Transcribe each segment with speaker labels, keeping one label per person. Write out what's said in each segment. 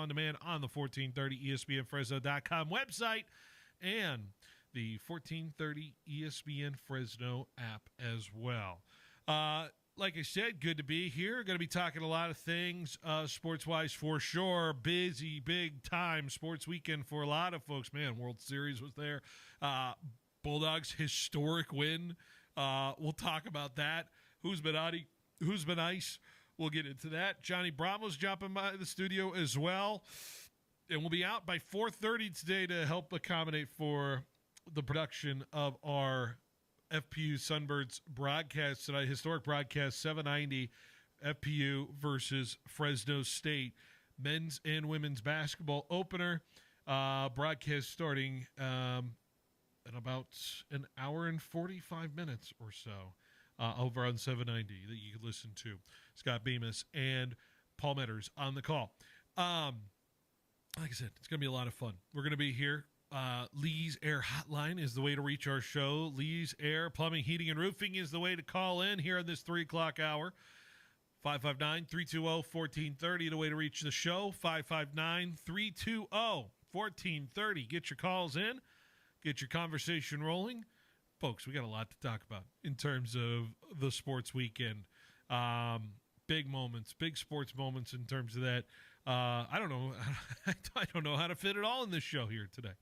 Speaker 1: on demand on the 1430 ESPNFresno.com website and the 1430 ESPN Fresno app as well. Like I said, good to be here. Going to be talking a lot of things sports-wise for sure. Busy, big-time sports weekend for a lot of folks. Man, World Series was there. Bulldogs' historic win. We'll talk about that. Who's Benotti? Who's been ice? We'll get into that. Johnny Bravo's jumping by the studio as well. And we'll be out by 4:30 today to help accommodate for the production of our FPU Sunbirds broadcast tonight, historic broadcast, 790 FPU versus Fresno State. Men's and women's basketball opener. Broadcast starting in about an hour and 45 minutes or so over on 790 that you can listen to. Scott Bemis and Paul Metters on the call. Like I said, it's going to be a lot of fun. We're going to be here. Lee's Air Hotline is the way to reach our show. Lee's Air Plumbing, Heating, and Roofing is the way to call in here on this 3 o'clock hour. 559-320-1430, the way to reach the show. 559-320-1430. Get your calls in. Get your conversation rolling. Folks, we got a lot to talk about in terms of the sports weekend. Big moments, big sports moments in terms of that. I don't know. I don't know how to fit it all in this show here today.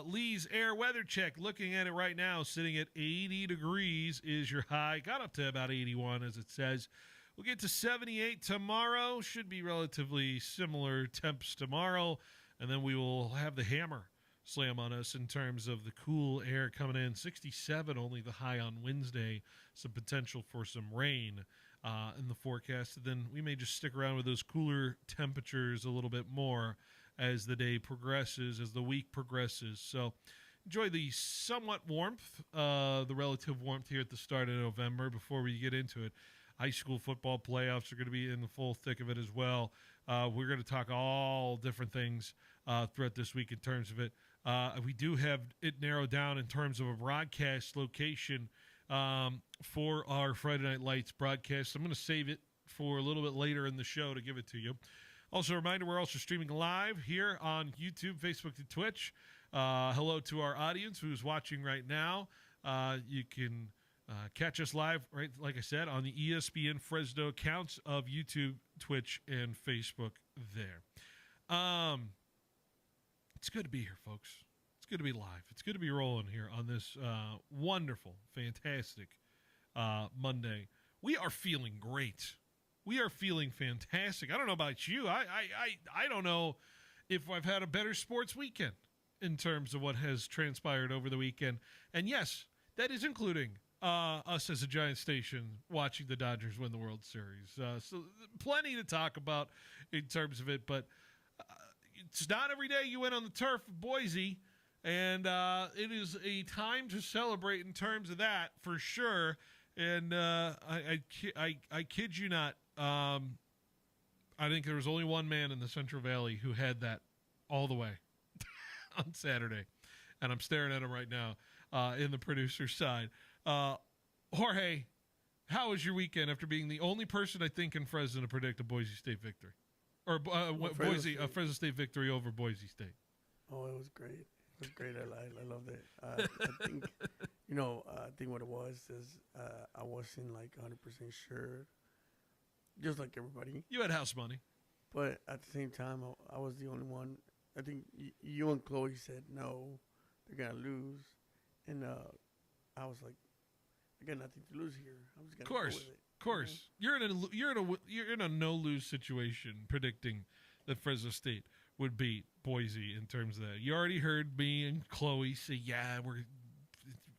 Speaker 1: Lee's Air Weather Check, looking at it right now, sitting at 80 degrees is your high. Got up to about 81, as it says. We'll get to 78 tomorrow. Should be relatively similar temps tomorrow. And then we will have the hammer slam on us in terms of the cool air coming in. 67 only the high on Wednesday. Some potential for some rain in the forecast. And then we may just stick around with those cooler temperatures a little bit more as the day progresses, as the week progresses. So enjoy the somewhat warmth, the relative warmth here at the start of November before we get into it. High school football playoffs are going to be in the full thick of it as well. We're going to talk all different things throughout this week in terms of it. We do have it narrowed down in terms of a broadcast location for our Friday Night Lights broadcast. I'm going to save it for a little bit later in the show to give it to you. Also, a reminder, we're also streaming live here on YouTube, Facebook, and Twitch. Hello to our audience who's watching right now. You can catch us live, right? Like I said, on the ESPN Fresno accounts of YouTube, Twitch, and Facebook there. It's good to be here, folks. It's good to be live. It's good to be rolling here on this wonderful, fantastic Monday. We are feeling great. We are feeling fantastic. I don't know about you. I don't know if I've had a better sports weekend in terms of what has transpired over the weekend. And yes, that is including us as a Giant station watching the Dodgers win the World Series. So plenty to talk about in terms of it, but it's not every day you win on the turf of Boise, and it is a time to celebrate in terms of that for sure. And I kid you not, I think there was only one man in the Central Valley who had that all the way on Saturday, and I'm staring at him right now in the producer's side. Jorge, how was your weekend after being the only person I think in Fresno to predict a Boise State victory? Or Fresno State victory over Boise State?
Speaker 2: Oh, it was great. It was great. I loved it. I think, I think what it was is I wasn't like 100% sure, just like everybody.
Speaker 1: You had house money.
Speaker 2: But at the same time, I was the only one. I think you and Chloe said, no, they're going to lose. And I was like, I got nothing to lose here. I'm just going to go with it.
Speaker 1: Of course. You're in a no-lose situation predicting that Fresno State would beat Boise in terms of that. You already heard me and Chloe say,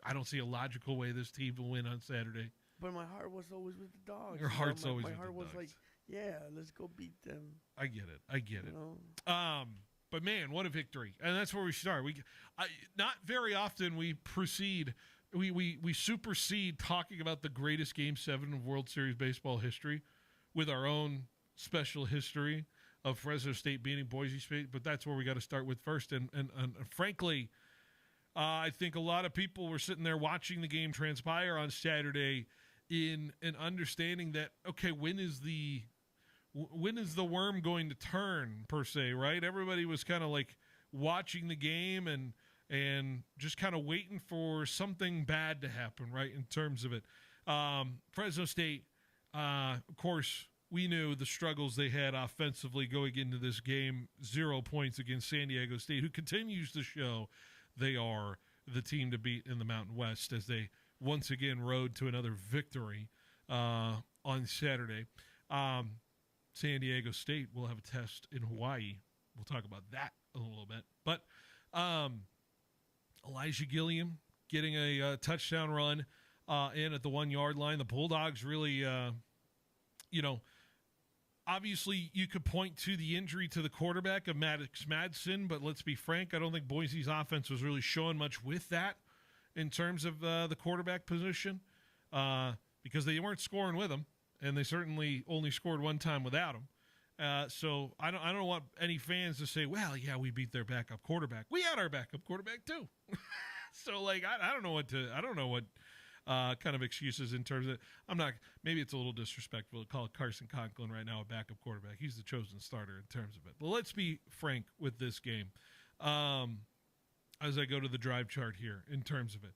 Speaker 1: I don't see a logical way this team will win on Saturday.
Speaker 2: But my heart was always with the Dogs.
Speaker 1: Your heart's always with the Dogs.
Speaker 2: My heart was like, yeah, let's go beat them.
Speaker 1: I get it. But man, what a victory. And that's where we start. Not very often we proceed – We supersede talking about the greatest Game 7 of World Series baseball history with our own special history of Fresno State beating Boise State, but that's where we got to start with first. And frankly, I think a lot of people were sitting there watching the game transpire on Saturday in an understanding that, okay, when is the when is the worm going to turn, per se, right? Everybody was kind of like watching the game and just kind of waiting for something bad to happen, right, in terms of it. Fresno State, of course, we knew the struggles they had offensively going into this game. 0 points against San Diego State, who continues to show they are the team to beat in the Mountain West as they once again rode to another victory on Saturday. San Diego State will have a test in Hawaii. We'll talk about that a little bit. But Elijah Gilliam getting a touchdown run in at the 1 yard line. The Bulldogs really, obviously you could point to the injury to the quarterback of Maddox Madsen, but let's be frank, I don't think Boise's offense was really showing much with that in terms of the quarterback position because they weren't scoring with him, and they certainly only scored one time without him. So I don't want any fans to say, well, yeah, we beat their backup quarterback. We had our backup quarterback too. So like, I don't know what kind of excuses in terms of, maybe it's a little disrespectful to call Carson Conklin right now a backup quarterback. He's the chosen starter in terms of it. But let's be frank with this game. As I go to the drive chart here in terms of it,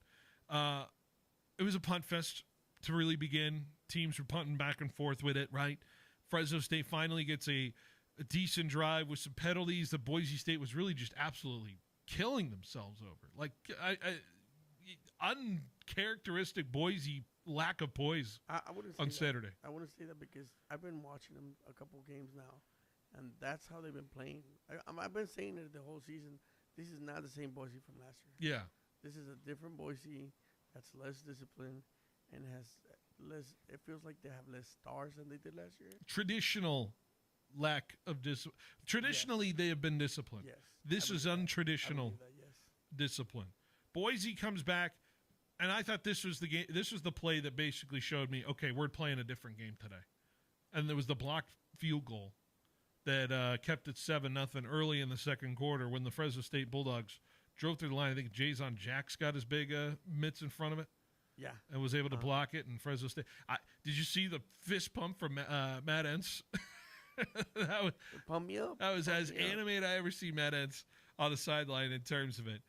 Speaker 1: it was a punt fest to really begin. Teams were punting back and forth with it, right? Fresno State finally gets a decent drive with some penalties that Boise State was really just absolutely killing themselves over. Like, uncharacteristic Boise lack of poise on Saturday.
Speaker 2: I wouldn't say that because I've been watching them a couple games now, and that's how they've been playing. I've been saying it the whole season. This is not the same Boise from last year.
Speaker 1: Yeah.
Speaker 2: This is a different Boise that's less disciplined and has less. It feels like they have less stars than they did last year.
Speaker 1: Traditional lack of discipline. Traditionally, they have been disciplined.
Speaker 2: Yes.
Speaker 1: This is untraditional discipline. Boise comes back, and I thought this was the game. This was the play that basically showed me, okay, we're playing a different game today. And there was the blocked field goal that kept it 7-0 early in the second quarter when the Fresno State Bulldogs drove through the line. I think Jason Jack's got his big mitts in front of it.
Speaker 2: Yeah.
Speaker 1: And was able to block it, and Fresno State. Did you see the fist pump from Matt Entz?
Speaker 2: Pump me up.
Speaker 1: That was as animated I ever see Matt Entz on the sideline in terms of it.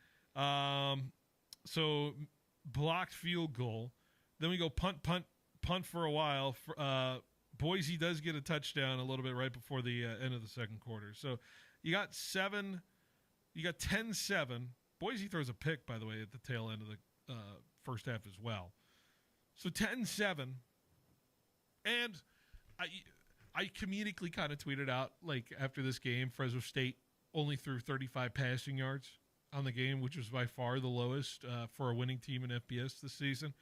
Speaker 1: So blocked field goal. Then we go punt for a while. Boise does get a touchdown a little bit right before the end of the second quarter. So you got 10-7. Boise throws a pick, by the way, at the tail end of the first half as well. So 10-7. And I comedically kind of tweeted out, like, after this game, Fresno State only threw 35 passing yards on the game, which was by far the lowest for a winning team in FBS this season.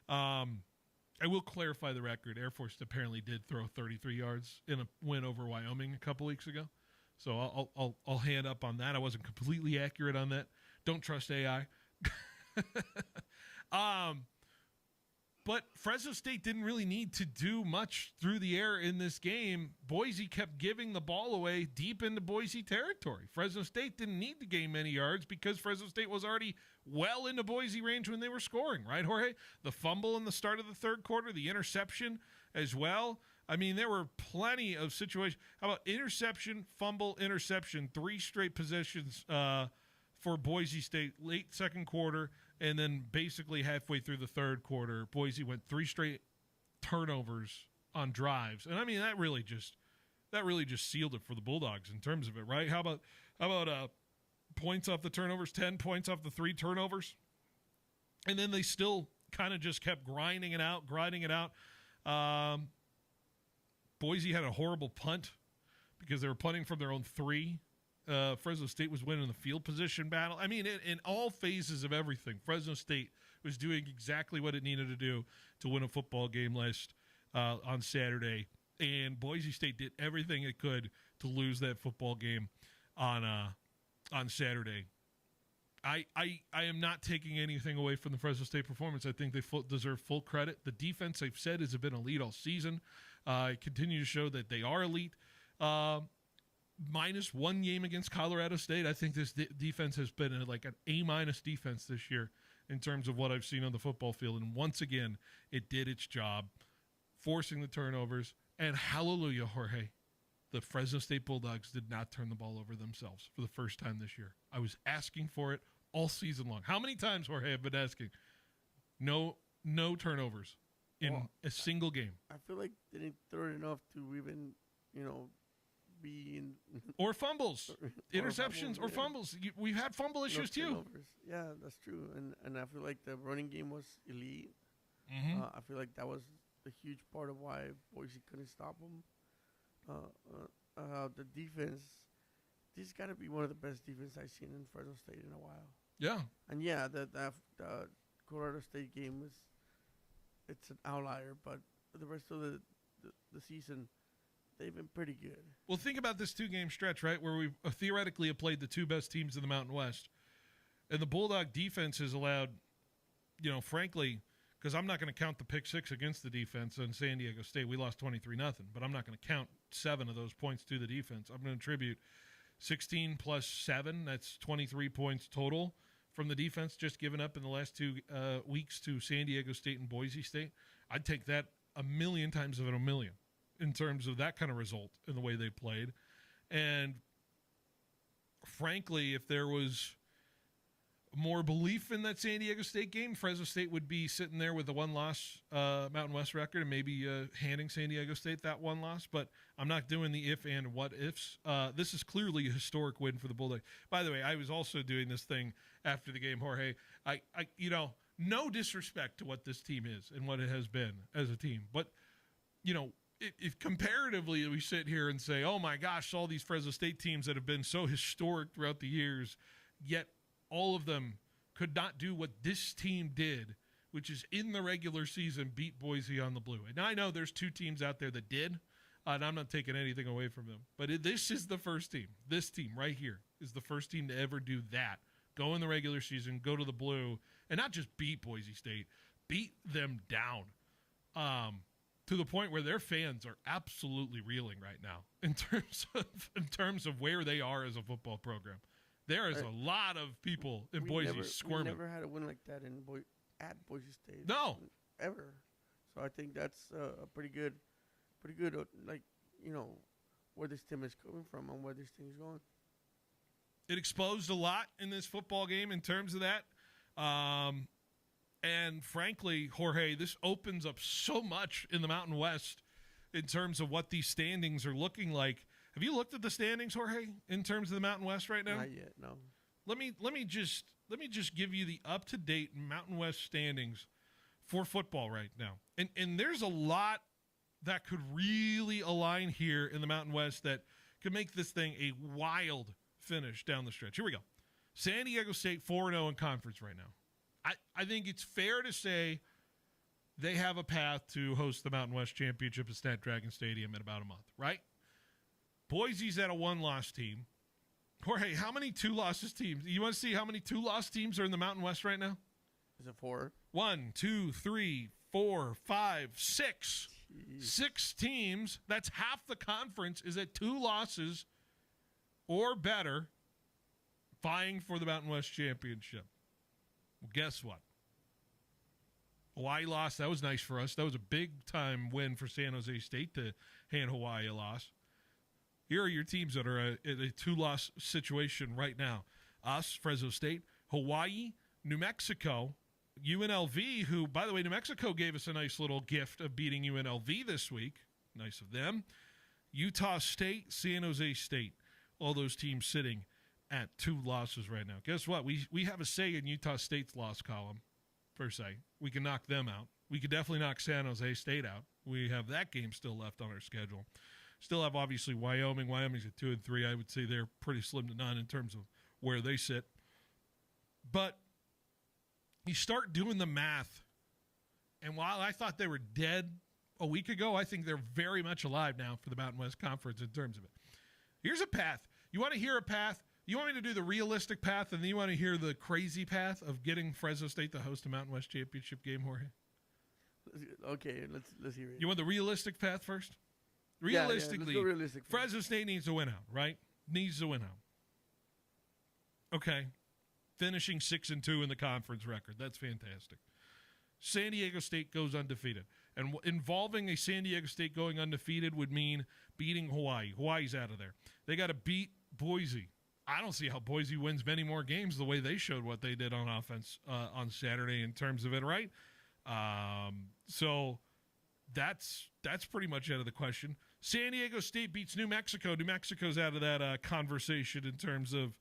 Speaker 1: I will clarify the record. Air Force apparently did throw 33 yards in a win over Wyoming a couple weeks ago. So I'll hand up on that. I wasn't completely accurate on that. Don't trust AI. But Fresno State didn't really need to do much through the air in this game. Boise kept giving the ball away deep into Boise territory. Fresno State didn't need to gain many yards because Fresno State was already well into Boise range when they were scoring, right, Jorge? The fumble in the start of the third quarter, the interception as well. I mean, there were plenty of situations. How about interception, fumble, interception, 3 straight possessions for Boise State late second quarter, and then basically halfway through the third quarter, Boise went 3 straight turnovers on drives. And I mean, that really just sealed it for the Bulldogs in terms of it, right? How about points off the turnovers, 10 points off the 3 turnovers? And then they still kind of just kept grinding it out. Boise had a horrible punt because they were punting from their own 3. Fresno State was winning the field position battle. I mean, in all phases of everything, Fresno State was doing exactly what it needed to do to win a football game on Saturday. And Boise State did everything it could to lose that football game on Saturday. I am not taking anything away from the Fresno State performance. I think they deserve full credit. The defense, I've said, has been elite all season. Continue to show that they are elite. Minus 1 game against Colorado State. I think this defense has been an A- defense this year in terms of what I've seen on the football field. And once again, it did its job, forcing the turnovers. And hallelujah, Jorge, the Fresno State Bulldogs did not turn the ball over themselves for the first time this year. I was asking for it all season long. How many times, Jorge, have been asking? No turnovers in a single game.
Speaker 2: I feel like they didn't throw it enough to even, be in.
Speaker 1: Or fumbles. Interceptions or fumbles. We've had fumble issues too.
Speaker 2: Turnovers. Yeah, that's true. And I feel like the running game was elite.
Speaker 1: Mm-hmm.
Speaker 2: I feel like that was a huge part of why Boise couldn't stop them. The defense, this got to be one of the best defense I've seen in Fresno State in a while.
Speaker 1: Yeah.
Speaker 2: And yeah, the Colorado State game it's an outlier, but the rest of the season, they've been pretty good.
Speaker 1: Well, think about this 2-game stretch, right, where we theoretically have played the two best teams in the Mountain West. And the Bulldog defense has allowed, frankly, because I'm not going to count the pick six against the defense on San Diego State. We lost 23-0, but I'm not going to count 7 of those points to the defense. I'm going to attribute 16 plus 7. That's 23 points total from the defense just given up in the last 2 weeks to San Diego State and Boise State. I'd take that a million times of a million in terms of that kind of result in the way they played. And frankly, if there was more belief in that San Diego State game, Fresno State would be sitting there with a 1-loss Mountain West record and maybe handing San Diego State that 1 loss. But I'm not doing the if and what ifs. This is clearly a historic win for the Bulldogs. By the way, I was also doing this thing after the game, Jorge. I no disrespect to what this team is and what it has been as a team, but if comparatively we sit here and say, oh my gosh, all these Fresno State teams that have been so historic throughout the years, yet all of them could not do what this team did, which is in the regular season beat Boise on the blue. And I know there's 2 teams out there that did, and I'm not taking anything away from them. But this is the first team. This team right here is the first team to ever do that. Go in the regular season, go to the blue, and not just beat Boise State, beat them down to the point where their fans are absolutely reeling right now in terms of where they are as a football program. There is a lot of people in Boise squirming.
Speaker 2: We never had a win like that at Boise State.
Speaker 1: No.
Speaker 2: Ever. So I think that's a pretty good, where this team is coming from and where this team is going.
Speaker 1: It exposed a lot in this football game in terms of that. And frankly, Jorge, this opens up so much in the Mountain West in terms of what these standings are looking like. Have you looked at the standings, Jorge, in terms of the Mountain West right now?
Speaker 2: Not yet, no.
Speaker 1: Let me just give you the up-to-date Mountain West standings for football right now. And there's a lot that could really align here in the Mountain West that could make this thing a wild finish down the stretch. Here we go. San Diego State 4-0 in conference right now. I think it's fair to say they have a path to host the Mountain West Championship at Snapdragon Stadium in about a month, right? Boise's at a 1-loss team. Jorge, how many 2-losses teams? You want to see how many 2-loss teams are in the Mountain West right now?
Speaker 2: Is it 4?
Speaker 1: 1, 2, 3, 4, 5, 6.
Speaker 2: Jeez.
Speaker 1: 6 teams. That's half the conference is at 2 losses or better, vying for the Mountain West Championship. Well, guess what? Hawaii lost. That was nice for us. That was a big-time win for San Jose State to hand Hawaii a loss. Here are your teams that are in a 2-loss situation right now. Us, Fresno State, Hawaii, New Mexico, UNLV, who, by the way, New Mexico gave us a nice little gift of beating UNLV this week. Nice of them. Utah State, San Jose State. All those teams sitting at 2 losses right now. Guess what? We have a say in Utah State's loss column, per se. We can knock them out. We could definitely knock San Jose State out. We have that game still left on our schedule. Still have, obviously, Wyoming. Wyoming's at 2 and 3. I would say they're pretty slim to none in terms of where they sit. But you start doing the math, and while I thought they were dead a week ago, I think they're very much alive now for the Mountain West Conference in terms of it. Here's a path. You want to hear a path? You want me to do the realistic path, and then you want to hear the crazy path of getting Fresno State to host a Mountain West Championship game, Jorge?
Speaker 2: Okay, let's hear it.
Speaker 1: You want the realistic path first?
Speaker 2: Realistically, let's go realistic
Speaker 1: Fresno State needs to win out, right? Needs to win out. Okay. Finishing 6-2 in the conference record. That's fantastic. San Diego State goes undefeated. And involving a San Diego State going undefeated would mean beating Hawaii. Hawaii's out of there. They got to beat Boise. I don't see how Boise wins many more games the way they showed what they did on offense on Saturday in terms of it, right? So that's pretty much out of the question. San Diego State beats New Mexico. New Mexico's out of that conversation in terms of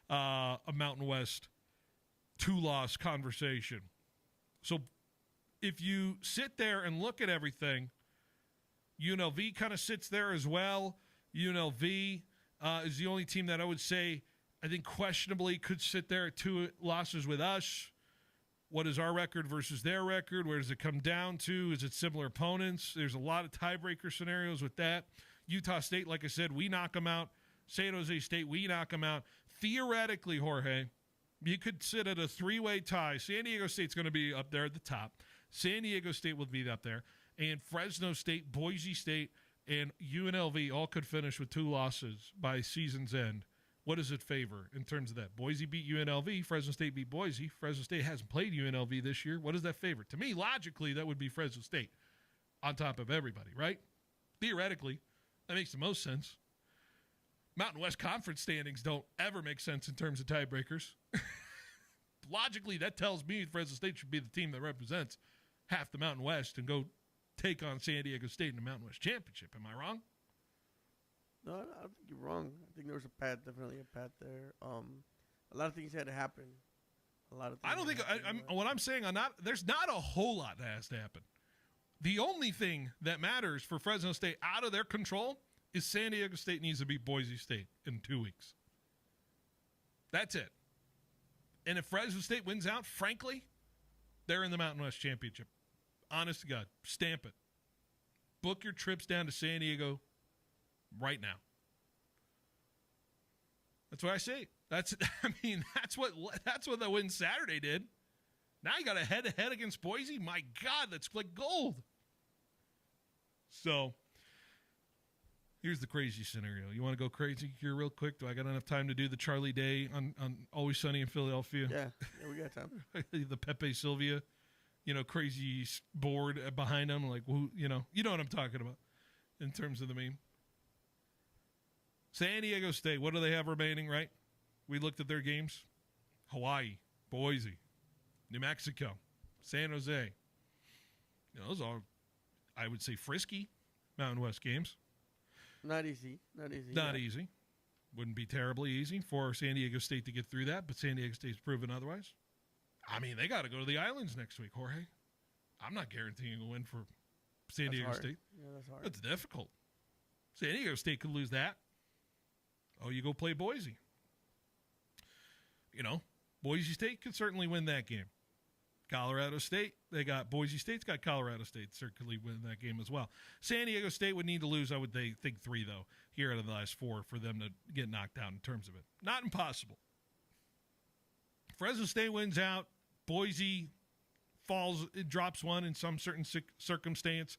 Speaker 1: a Mountain West two-loss conversation. So if you sit there and look at everything, UNLV kind of sits there as well. UNLV is the only team that I would say, I think questionably could sit there at 2 losses with us. What is our record versus their record? Where does it come down to? Is it similar opponents? There's a lot of tiebreaker scenarios with that. Utah State, like I said, we knock them out. San Jose State, we knock them out. Theoretically, Jorge, you could sit at a 3-way tie. San Diego State's going to be up there at the top. San Diego State will be up there. And Fresno State, Boise State, and UNLV all could finish with 2 losses by season's end. What does it favor in terms of that? Boise beat UNLV. Fresno State beat Boise. Fresno State hasn't played UNLV this year. What does that favor? To me, logically, that would be Fresno State on top of everybody, right? Theoretically, that makes the most sense. Mountain West Conference standings don't ever make sense in terms of tiebreakers. Logically, that tells me Fresno State should be the team that represents half the Mountain West and go take on San Diego State in the Mountain West Championship. Am I wrong?
Speaker 2: No, I don't think you're wrong. I think there was a path, definitely a path there. A lot of things had to happen. A lot of things.
Speaker 1: I don't think what I'm saying. There's not a whole lot that has to happen. The only thing that matters for Fresno State out of their control is San Diego State needs to beat Boise State in 2 weeks. That's it. And if Fresno State wins out, frankly, they're in the Mountain West Championship. Honest to God, stamp it. Book your trips down to San Diego right now. That's what I say. That's what the win Saturday did. Now you got a head-to-head against Boise. My God, that's like gold. So here's the crazy scenario. You want to go crazy here real quick? Do I got enough time to do the Charlie Day on Always Sunny in Philadelphia?
Speaker 2: Yeah, we got time.
Speaker 1: The Pepe Sylvia, crazy board behind him. Like, who, you know what I'm talking about in terms of the meme. San Diego State, what do they have remaining, right? We looked at their games. Hawaii, Boise, New Mexico, San Jose. Those are, I would say, frisky Mountain West games.
Speaker 2: Not easy.
Speaker 1: Not easy. Wouldn't be terribly easy for San Diego State to get through that, but San Diego State's proven otherwise. I mean, they got to go to the islands next week, Jorge. I'm not guaranteeing a win for San Diego State.
Speaker 2: Yeah, that's hard.
Speaker 1: That's difficult. San Diego State could lose that. Oh, you go play Boise. Boise State could certainly win that game. Colorado State, Boise State's got Colorado State certainly win that game as well. San Diego State would need to lose, I would think 3, though, here out of the last 4 for them to get knocked out in terms of it. Not impossible. Fresno State wins out. Boise drops 1 in some certain circumstance.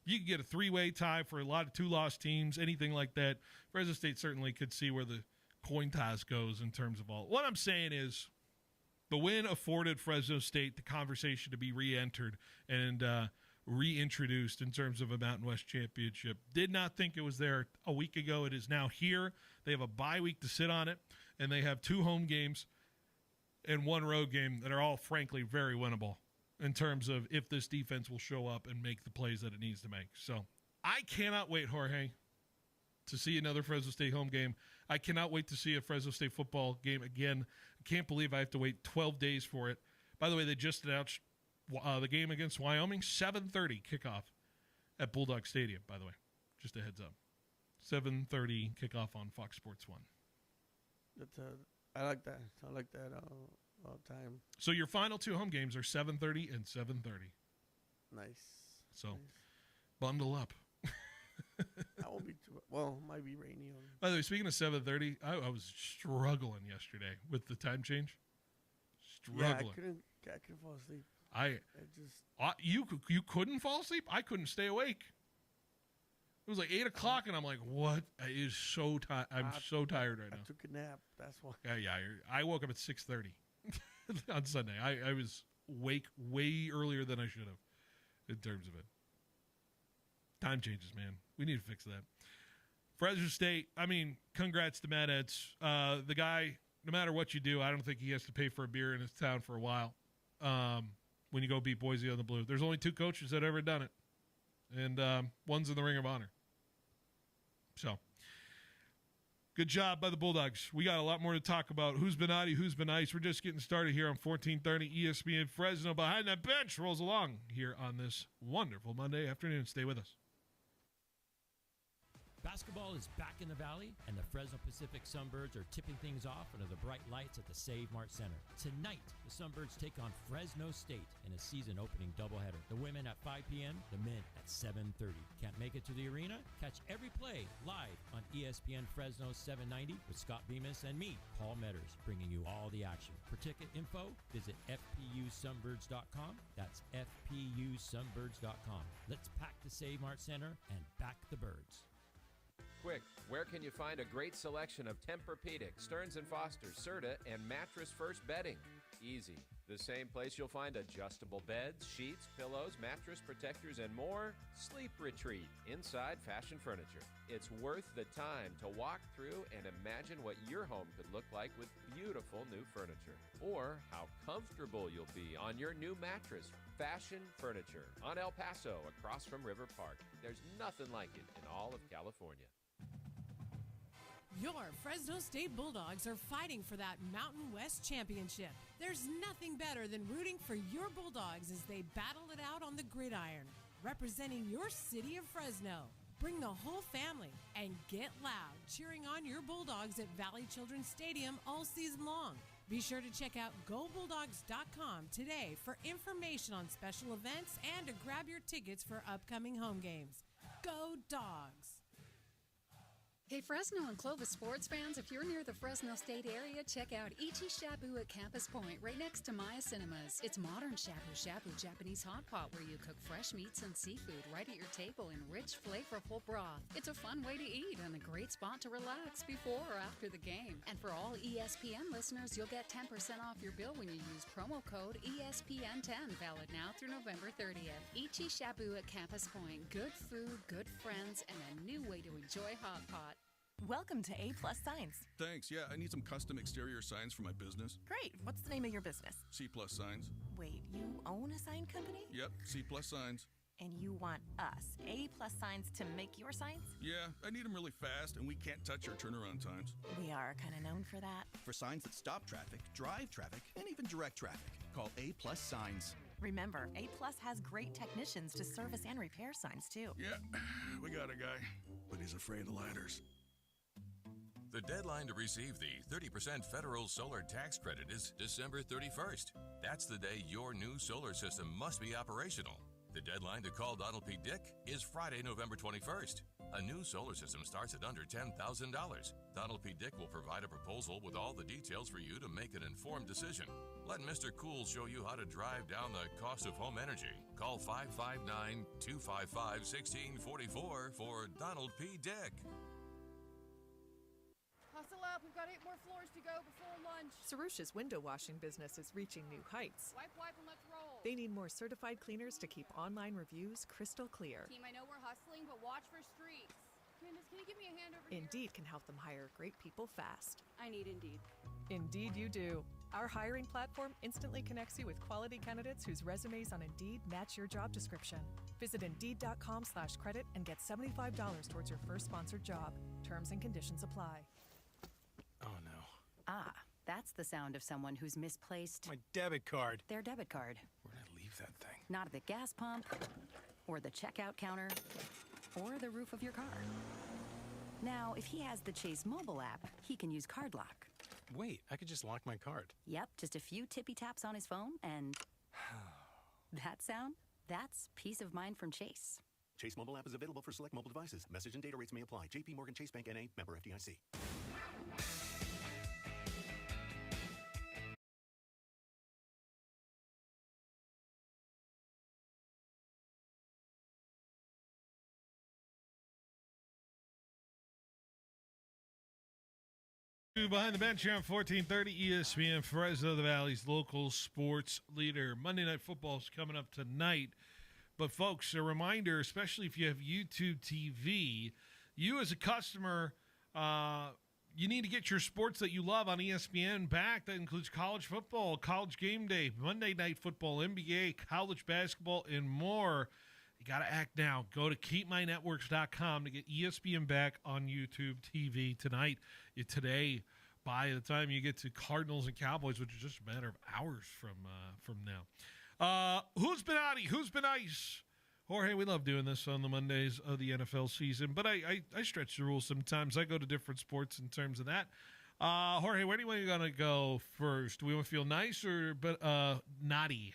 Speaker 1: You could get a 3-way tie for a lot of 2-loss teams, anything like that. Fresno State certainly could see where the coin toss goes in terms of all. What I'm saying is the win afforded Fresno State the conversation to be re-entered and reintroduced in terms of a Mountain West Championship. Did not think it was there a week ago. It is now here. They have a bye week to sit on it, and they have 2 home games and 1 road game that are all, frankly, very winnable in terms of if this defense will show up and make the plays that it needs to make. So I cannot wait, Jorge, to see another Fresno State home game. I cannot wait to see a Fresno State football game again. I can't believe I have to wait 12 days for it. By the way, they just announced the game against Wyoming, 7:30 kickoff at Bulldog Stadium, by the way. Just a heads up. 7:30 kickoff on Fox Sports 1.
Speaker 2: I like that. I like that time.
Speaker 1: So your final 2 home games are 7:30 and 7:30.
Speaker 2: Nice.
Speaker 1: So
Speaker 2: nice.
Speaker 1: Bundle up.
Speaker 2: That won't be too well. Might be rainy.
Speaker 1: By the way, speaking of 7:30, I was struggling yesterday with the time change. Struggling.
Speaker 2: Yeah, I couldn't fall asleep.
Speaker 1: You couldn't fall asleep? I couldn't stay awake. It was like 8 o'clock, and I'm like, what? It is so tired. I'm so tired right now.
Speaker 2: I took a nap. That's why.
Speaker 1: Yeah. I woke up at 6:30 on Sunday. I was awake way earlier than I should have in terms of it. Time changes, man. We need to fix that. Fresno State, I mean, congrats to Matt Ed's. The guy, no matter what you do, I don't think he has to pay for a beer in his town for a while when you go beat Boise on the Blue. There's only 2 coaches that have ever done it, and one's in the Ring of Honor. So, good job by the Bulldogs. We got a lot more to talk about. Who's been naughty, who's been nice. We're just getting started here on 1430 ESPN Fresno. Behind That Bench rolls along here on this wonderful Monday afternoon. Stay with us.
Speaker 3: Basketball is back in the Valley, and the Fresno Pacific Sunbirds are tipping things off under the bright lights at the Save Mart Center. Tonight, the Sunbirds take on Fresno State in a season-opening doubleheader. The women at 5 p.m., the men at 7:30. Can't make it to the arena? Catch every play live on ESPN Fresno 790 with Scott Bemis and me, Paul Metters, bringing you all the action. For ticket info, visit fpusunbirds.com. That's fpusunbirds.com. Let's pack the Save Mart Center and back the birds.
Speaker 4: Quick, where can you find a great selection of Tempur-Pedic, Stearns & Foster, Serta, and Mattress First bedding? Easy. The same place you'll find adjustable beds, sheets, pillows, mattress protectors, and more. Sleep Retreat, inside fashion furniture. It's worth the time to walk through and imagine what your home could look like with beautiful new furniture. Or how comfortable you'll be on your new mattress. Fashion Furniture on El Paso, across from River Park. There's nothing like it in all of California.
Speaker 5: Your Fresno State Bulldogs are fighting for that Mountain West Championship. There's nothing better than rooting for your Bulldogs as they battle it out on the gridiron, representing your city of Fresno. Bring the whole family and get loud cheering on your Bulldogs at Valley Children's Stadium all season long. Be sure to check out GoBulldogs.com today for information on special events and to grab your tickets for upcoming home games. Go Dogs!
Speaker 6: Hey, Fresno and Clovis sports fans, if you're near the Fresno State area, check out Ichi Shabu at Campus Point, right next to Maya Cinemas. It's modern shabu-shabu Japanese hot pot where you cook fresh meats and seafood right at your table in rich, flavorful broth. It's a fun way to eat and a great spot to relax before or after the game. And for all ESPN listeners, you'll get 10% off your bill when you use promo code ESPN10, valid now through November 30th. Ichi Shabu at Campus Point. Good food, good friends, and a new way to enjoy hot pot.
Speaker 7: Welcome to A+ Signs.
Speaker 8: Thanks. Yeah, I need some custom exterior signs for my business.
Speaker 7: Great. What's the name of your business?
Speaker 8: C+ Signs.
Speaker 7: Wait, you own a sign company?
Speaker 8: Yep, C+ Signs.
Speaker 7: And you want us, A+ Signs, to make your signs?
Speaker 8: Yeah, I need them really fast, and we can't touch our turnaround times.
Speaker 7: We are kind of known for that.
Speaker 9: For signs that stop traffic, drive traffic, and even direct traffic, call A+ Signs.
Speaker 7: Remember, A+ has great technicians to service and repair signs, too.
Speaker 8: Yeah, we got a guy, but he's afraid of ladders.
Speaker 10: The deadline to receive the 30% federal solar tax credit is December 31st. That's the day your new solar system must be operational. The deadline to call Donald P. Dick is Friday, November 21st. A new solar system starts at under $10,000. Donald P. Dick will provide a proposal with all the details for you to make an informed decision. Let Mr. Cool show you how to drive down the cost of home energy. Call 559-255-1644 for Donald P. Dick.
Speaker 11: Hustle up, we've got 8 more floors to go before lunch.
Speaker 12: Sarusha's window washing business is reaching new heights.
Speaker 11: Wipe, and let's roll.
Speaker 12: They need more certified cleaners to keep online reviews crystal clear.
Speaker 11: Team, I know we're hustling, but watch for streaks. Candace, can you give me a hand over here?
Speaker 12: Indeed can help them hire great people fast.
Speaker 11: I need Indeed.
Speaker 12: Indeed you do. Our hiring platform instantly connects you with quality candidates whose resumes on Indeed match your job description. Visit Indeed.com/credit and get $75 towards your first sponsored job. Terms and conditions apply.
Speaker 13: Oh, no.
Speaker 14: Ah, that's the sound of someone who's misplaced...
Speaker 13: my debit card.
Speaker 14: Their debit card.
Speaker 13: Where'd I leave that thing?
Speaker 14: Not at the gas pump, or the checkout counter, or the roof of your car. Now, if he has the Chase mobile app, he can use Card Lock.
Speaker 13: Wait, I could just lock my card.
Speaker 14: Yep, just a few tippy taps on his phone, and... that sound? That's peace of mind from Chase.
Speaker 15: Chase mobile app is available for select mobile devices. Message and data rates may apply. J.P. Morgan Chase Bank N.A., member FDIC.
Speaker 1: Behind the Bench here on 1430 ESPN Fresno, the Valley's local sports leader. Monday Night Football is coming up tonight But, folks, a reminder, especially if you have YouTube TV, you as a customer, you need to get your sports that you love on ESPN back. That includes college football, college game day, Monday Night Football, NBA, college basketball, and more. You got to act now. Go to keepmynetworks.com to get ESPN back on YouTube TV tonight. Today, by the time you get to Cardinals and Cowboys, which is just a matter of hours from now. Who's Benotti? Who's been ice? Jorge, we love doing this on the Mondays of the NFL season, but I stretch the rules sometimes. I go to different sports in terms of that. Jorge, where do you want to go first? Do we want to feel nice or naughty?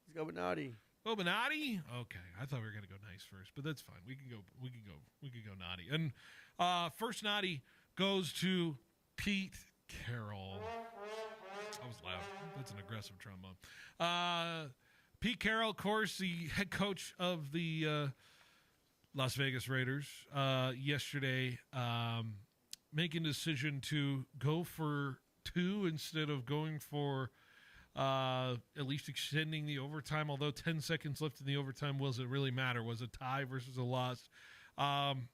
Speaker 2: Let's go Benotti.
Speaker 1: Oh, Benotti? Okay, I thought we were going to go nice first, but that's fine. We can go naughty. And first naughty goes to Pete Carroll. That was loud. That's an aggressive trombone. Pete Carroll, of course, the head coach of the Las Vegas Raiders, yesterday making a decision to go for 2 instead of going for at least extending the overtime, although 10 seconds left in the overtime wasn't really matter. Was a tie versus a loss.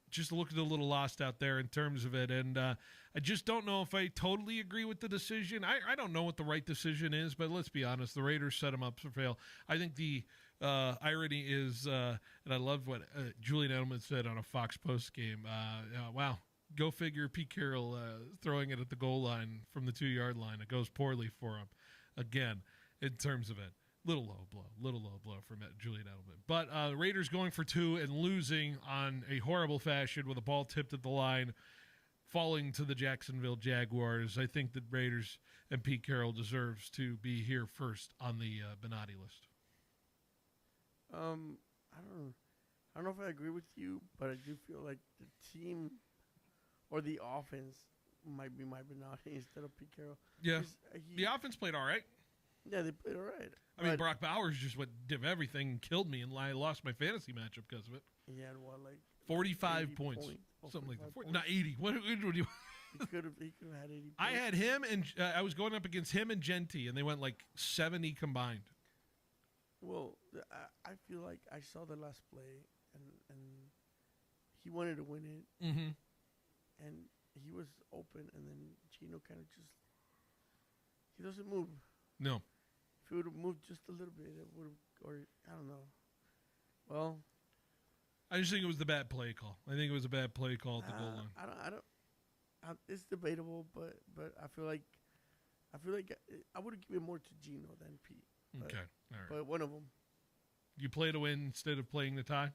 Speaker 1: Just looking a little lost out there in terms of it. And I just don't know if I totally agree with the decision. I don't know what the right decision is, but let's be honest. The Raiders set them up for fail. I think the irony is, and I love what Julian Edelman said on a Fox Post game. Wow, go figure, Pete Carroll throwing it at the goal line from the 2-yard line. It goes poorly for him. Again, in terms of it. Little low blow from Julian Edelman. But the Raiders going for 2 and losing on a horrible fashion with a ball tipped at the line, falling to the Jacksonville Jaguars. I think that Raiders and Pete Carroll deserves to be here first on the Benotti list.
Speaker 2: I don't know if I agree with you, but I do feel like the team or the offense might be my Benotti instead of Pete Carroll.
Speaker 1: Yeah, the offense played all right.
Speaker 2: Yeah, they played all right.
Speaker 1: I mean, Brock Bowers just did everything and killed me, and I lost my fantasy matchup because of it.
Speaker 2: He had what, like
Speaker 1: 45 points, something like that. Not 80. What do you?
Speaker 2: He could have had 80 points.
Speaker 1: I had him, and I was going up against him and Genti, and they went like 70 combined.
Speaker 2: Well, I feel like I saw the last play, and he wanted to win it, and he was open, and then Gino kind of just he doesn't move.
Speaker 1: No.
Speaker 2: If he would have moved just a little bit, it would have, or I don't know. Well,
Speaker 1: I just think it was the bad play call. I think it was a bad play call at the goal line.
Speaker 2: I don't. It's debatable, but I feel like I would have given more to Gino than Pete. But,
Speaker 1: okay, all right.
Speaker 2: But one of them.
Speaker 1: You play to win instead of playing the tie.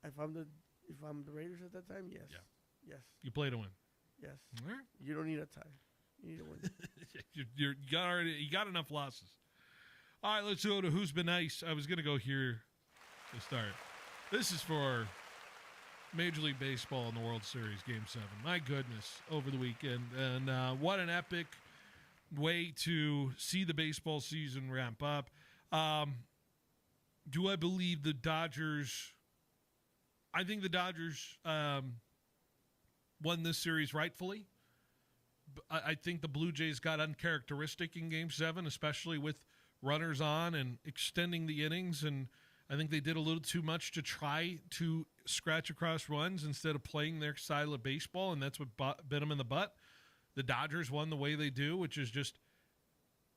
Speaker 2: If I'm the Raiders at that time, yes.
Speaker 1: Yeah.
Speaker 2: Yes.
Speaker 1: You play to win.
Speaker 2: Yes.
Speaker 1: All right.
Speaker 2: You don't need a tie. You need to win.
Speaker 1: you got enough losses. All right, let's go to Who's Been Nice. I was going to go here to start. This is for Major League Baseball in the World Series, Game 7. My goodness, over the weekend. And what an epic way to see the baseball season ramp up. Do I believe the Dodgers? I think the Dodgers won this series rightfully. I think the Blue Jays got uncharacteristic in Game 7, especially with runners on and extending the innings. And I think they did a little too much to try to scratch across runs instead of playing their style of baseball, and that's what bit them in the butt. The Dodgers won the way they do, which is just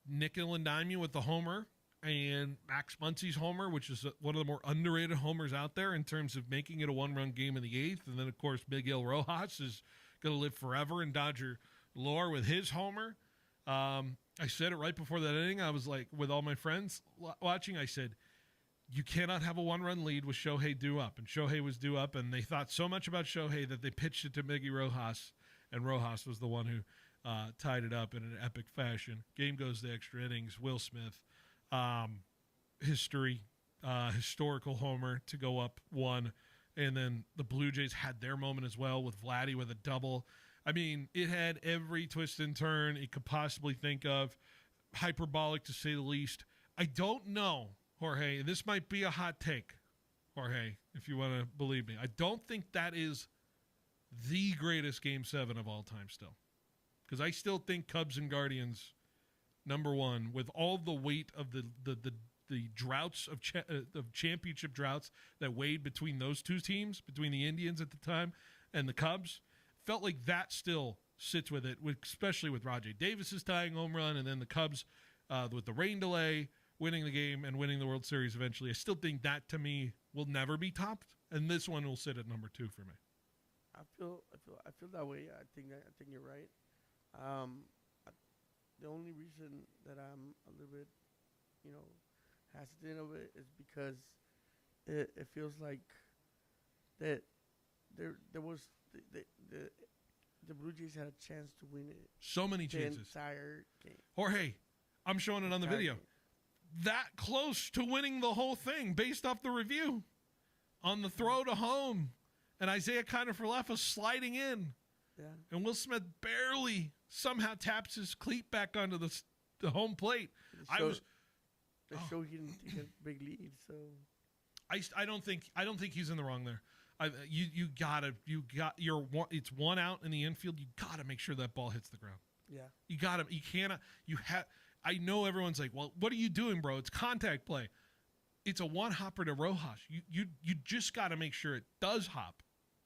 Speaker 1: nickel and dime you with the homer, and Max Muncy's homer, which is one of the more underrated homers out there in terms of making it a one-run game in the 8th. And then, of course, Miguel Rojas is going to live forever in Dodger lore with his homer. I said it right before that inning. I was like, with all my friends watching, I said, you cannot have a one-run lead with Shohei due up. And Shohei was due up, and they thought so much about Shohei that they pitched it to Miggy Rojas, and Rojas was the one who tied it up in an epic fashion. Game goes to extra innings. Will Smith, historical homer to go up 1. And then the Blue Jays had their moment as well with Vladdy with a double. I mean, it had every twist and turn it could possibly think of. Hyperbolic, to say the least. I don't know, Jorge, and this might be a hot take, Jorge, if you want to believe me. I don't think that is the greatest Game 7 of all time still. Because I still think Cubs and Guardians, number 1, with all the weight of the the droughts of championship droughts that weighed between those two teams, between the Indians at the time and the Cubs, felt like that still sits with it, especially with Rajai Davis's tying home run, and then the Cubs with the rain delay, winning the game and winning the World Series eventually. I still think that, to me, will never be topped, and this one will sit at number 2 for me.
Speaker 2: I feel that way. I think you're right. The only reason that I'm a little bit, hesitant of it is because it feels like that there was the Blue Jays had a chance to win it.
Speaker 1: So many chances.
Speaker 2: The entire game.
Speaker 1: Jorge, I'm showing it on the video. That close to winning the whole thing based off the review. On the throw to home. And Isaiah Kiner-Falefa sliding in.
Speaker 2: Yeah.
Speaker 1: And Will Smith barely somehow taps his cleat back onto the home plate.
Speaker 2: They show he didn't take a big lead, so
Speaker 1: I don't think he's in the wrong there. It's one out in the infield. You gotta make sure that ball hits the ground.
Speaker 2: Yeah.
Speaker 1: I know everyone's like, well, what are you doing, bro? It's contact play. It's a one hopper to Rojas. You just gotta make sure it does hop.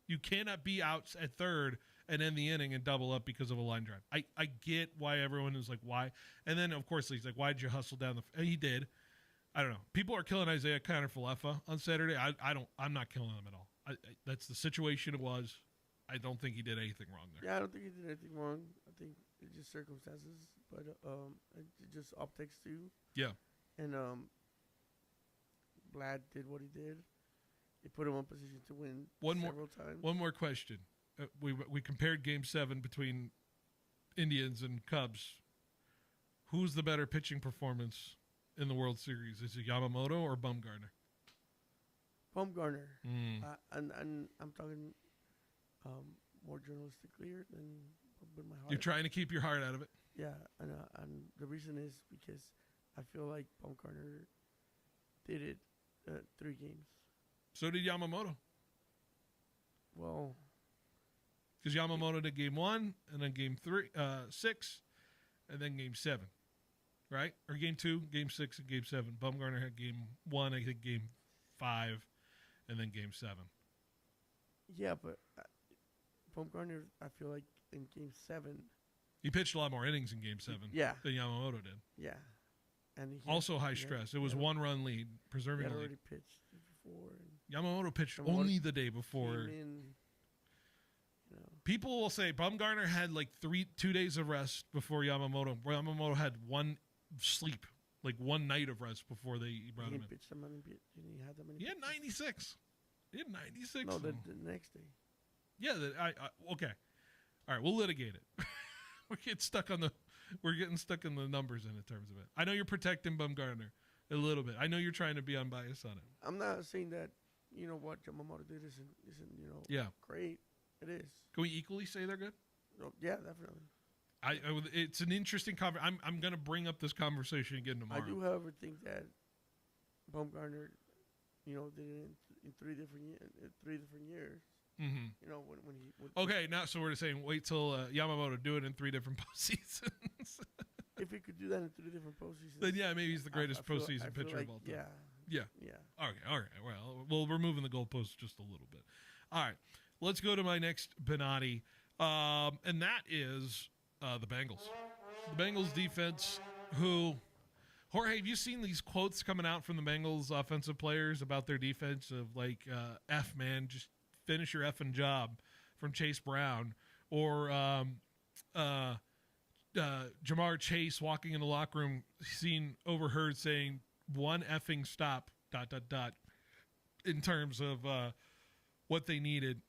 Speaker 1: You cannot be out at third and end the inning and double up because of a line drive. I get why everyone is like, why? And then, of course, he's like, why did you hustle down and he did. I don't know. People are killing Isaiah Kiner-Falefa on Saturday. I'm not killing him at all. That's the situation it was. I don't think he did anything wrong there.
Speaker 2: Yeah, I don't think he did anything wrong. I think it's just circumstances, but it just optics too.
Speaker 1: Yeah.
Speaker 2: And Vlad did what he did. He put him in position to win several times.
Speaker 1: One more question. We compared Game 7 between Indians and Cubs. Who's the better pitching performance in the World Series? Is it Yamamoto or Bumgarner?
Speaker 2: Bumgarner. And I'm talking more journalistically here than with my heart.
Speaker 1: You're trying to keep your heart out of it?
Speaker 2: Yeah, and the reason is because I feel like Bumgarner did it 3 games.
Speaker 1: So did Yamamoto.
Speaker 2: Well,
Speaker 1: because Yamamoto did Game 1 and then Game 6 and then Game 7, right? Or Game 2, Game 6, and Game 7. Bumgarner had Game 1, I think Game 5, and then Game 7.
Speaker 2: Yeah, but Bumgarner, I feel like in Game 7,
Speaker 1: he pitched a lot more innings in Game 7 than Yamamoto did.
Speaker 2: Yeah. And
Speaker 1: also high stress. It was 1-run lead, preserving the lead.
Speaker 2: He had already pitched before.
Speaker 1: Yamamoto pitched only the day before. People will say Bumgarner had like 2 days of rest before Yamamoto. Yamamoto had one sleep, like one night of rest before they brought him in. He had 96. He had 96.
Speaker 2: No, the next day.
Speaker 1: Yeah, okay. All right, we'll litigate it. We're getting stuck in the numbers in terms of it. I know you're protecting Bumgarner a little bit. I know you're trying to be unbiased on it.
Speaker 2: I'm not saying that what Yamamoto did isn't great. It is.
Speaker 1: Can we equally say they're good?
Speaker 2: Oh, yeah, definitely.
Speaker 1: It's an interesting conversation. I'm going to bring up this conversation again tomorrow.
Speaker 2: I do, however, think that Bumgarner, did it in 3 different years.
Speaker 1: Mm-hmm.
Speaker 2: When
Speaker 1: now so we're saying wait till Yamamoto do it in 3 different postseasons.
Speaker 2: If he could do that in 3 different postseasons,
Speaker 1: then yeah, maybe he's the greatest postseason pitcher of all time. Yeah. All right. Well, we're moving the goalposts just a little bit. All right, let's go to my next Benotti, and that is the Bengals. The Bengals defense, who, Jorge, have you seen these quotes coming out from the Bengals offensive players about their defense of like, F, man, just finish your effing job, from Chase Brown, or Jamar Chase walking in the locker room, overheard saying one effing stop, ... in terms of what they needed.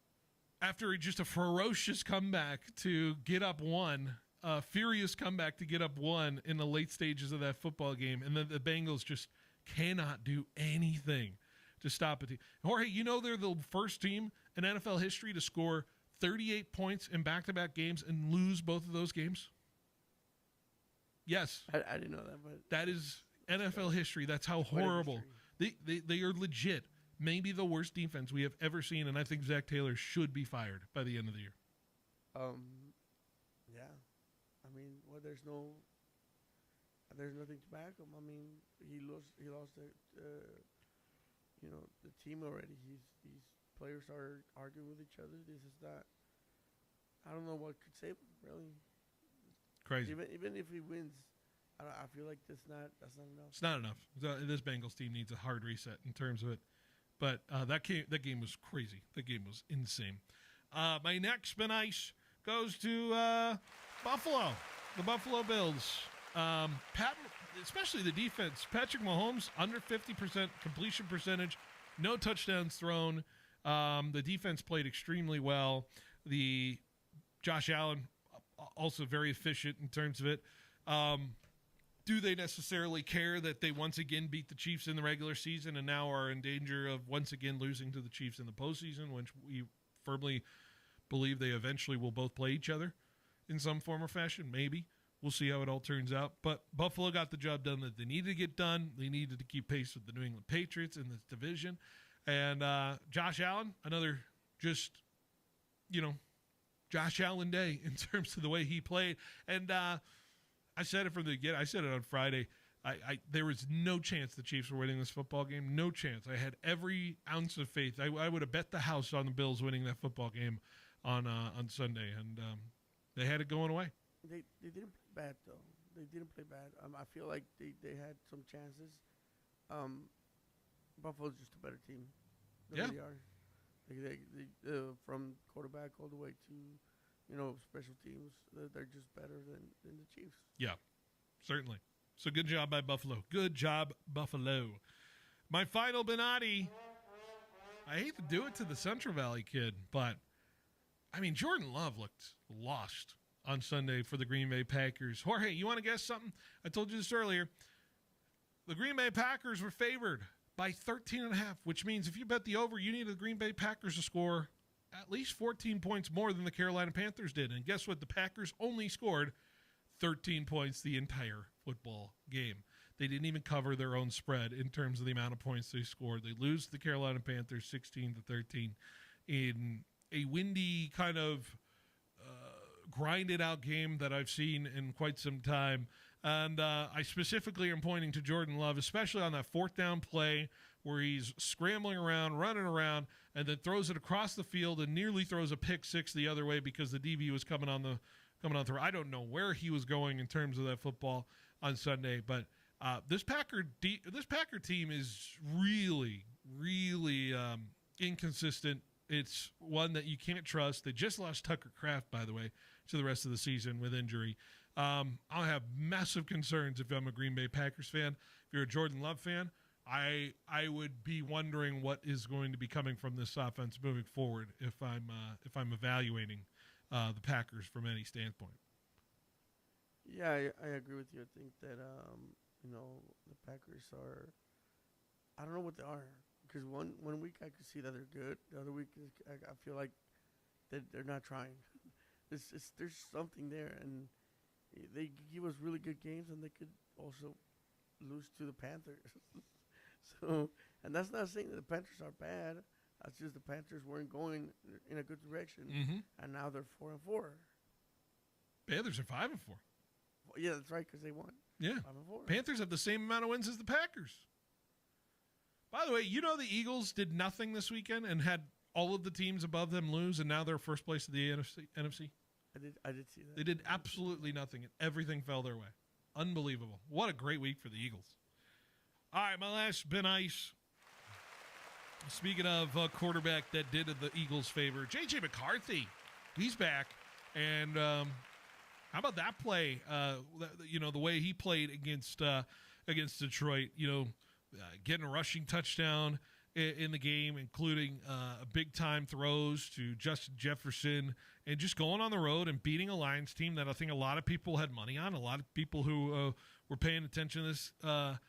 Speaker 1: After just a ferocious comeback to get up 1, a furious comeback to get up 1 in the late stages of that football game, and then the Bengals just cannot do anything to stop it. Jorge, they're the first team in NFL history to score 38 points in back-to-back games and lose both of those games? Yes.
Speaker 2: I didn't know that, but
Speaker 1: that is NFL history. That's how horrible. They are legit. Maybe the worst defense we have ever seen, and I think Zach Taylor should be fired by the end of the year.
Speaker 2: Yeah. I mean, there's no there's nothing to back him. I mean, he lost the the team already. These players are arguing with each other. This is that. I don't know what could save him, really.
Speaker 1: Crazy.
Speaker 2: Even if he wins, I feel like that's not enough.
Speaker 1: It's not enough. This Bengals team needs a hard reset in terms of it. But that game was crazy. That game was insane. My next spin ice goes to Buffalo, the Buffalo Bills. Especially the defense. Patrick Mahomes, under 50% completion percentage, no touchdowns thrown. The defense played extremely well. The Josh Allen, also very efficient in terms of it. Do they necessarily care that they once again beat the Chiefs in the regular season and now are in danger of once again losing to the Chiefs in the postseason, which we firmly believe they eventually will both play each other in some form or fashion? Maybe. We'll see how it all turns out. But Buffalo got the job done that they needed to get done. They needed to keep pace with the New England Patriots in this division. And Josh Allen, another just, Josh Allen day in terms of the way he played. And I said it from the beginning. I said it on Friday. There was no chance the Chiefs were winning this football game. No chance. I had every ounce of faith. I would have bet the house on the Bills winning that football game on Sunday, and they had it going away.
Speaker 2: They didn't play bad, though. They didn't play bad. I feel like they had some chances. Buffalo's just a better team. They really are. They from quarterback all the way to special teams. They're just better than the Chiefs.
Speaker 1: Yeah, certainly. So good job by Buffalo. Good job, Buffalo. My final Benotti. I hate to do it to the Central Valley kid, but, Jordan Love looked lost on Sunday for the Green Bay Packers. Jorge, you want to guess something? I told you this earlier. The Green Bay Packers were favored by 13.5, which means if you bet the over, you need the Green Bay Packers to score at least 14 points more than the Carolina Panthers did. And guess what? The Packers only scored 13 points the entire football game. They didn't even cover their own spread in terms of the amount of points they scored. They lose to the Carolina Panthers 16-13 in a windy kind of grinded out game that I've seen in quite some time. And I specifically am pointing to Jordan Love, especially on that fourth down play where he's scrambling around, running around, and then throws it across the field and nearly throws a pick six the other way because the DB was coming on through. I don't know where he was going in terms of that football on Sunday, but this Packer team is really, really inconsistent. It's one that you can't trust. They just lost Tucker Kraft, by the way, to the rest of the season with injury. I'll have massive concerns if I'm a Green Bay Packers fan. If you're a Jordan Love fan, I would be wondering what is going to be coming from this offense moving forward if I'm evaluating the Packers from any standpoint.
Speaker 2: Yeah, I agree with you. I think that the Packers are. I don't know what they are because one week I could see that they're good. The other week I feel like they're not trying. There's something there, and they give us really good games, and they could also lose to the Panthers. So, and that's not saying that the Panthers are bad. That's just the Panthers weren't going in a good direction, and now they're 4-4.
Speaker 1: Panthers are 5-4.
Speaker 2: Well, yeah, that's right, because they won.
Speaker 1: Yeah,
Speaker 2: 5-4.
Speaker 1: Panthers have the same amount of wins as the Packers. By the way, the Eagles did nothing this weekend and had all of the teams above them lose, and now they're first place of the NFC.
Speaker 2: I did see that.
Speaker 1: They did absolutely nothing, and everything fell their way. Unbelievable. What a great week for the Eagles. All right, my last Ben Ice. Speaking of quarterback that did the Eagles favor, J.J. McCarthy, he's back. And how about that play? The way he played against Detroit, getting a rushing touchdown in the game, including big-time throws to Justin Jefferson, and just going on the road and beating a Lions team that I think a lot of people had money on, a lot of people who were paying attention to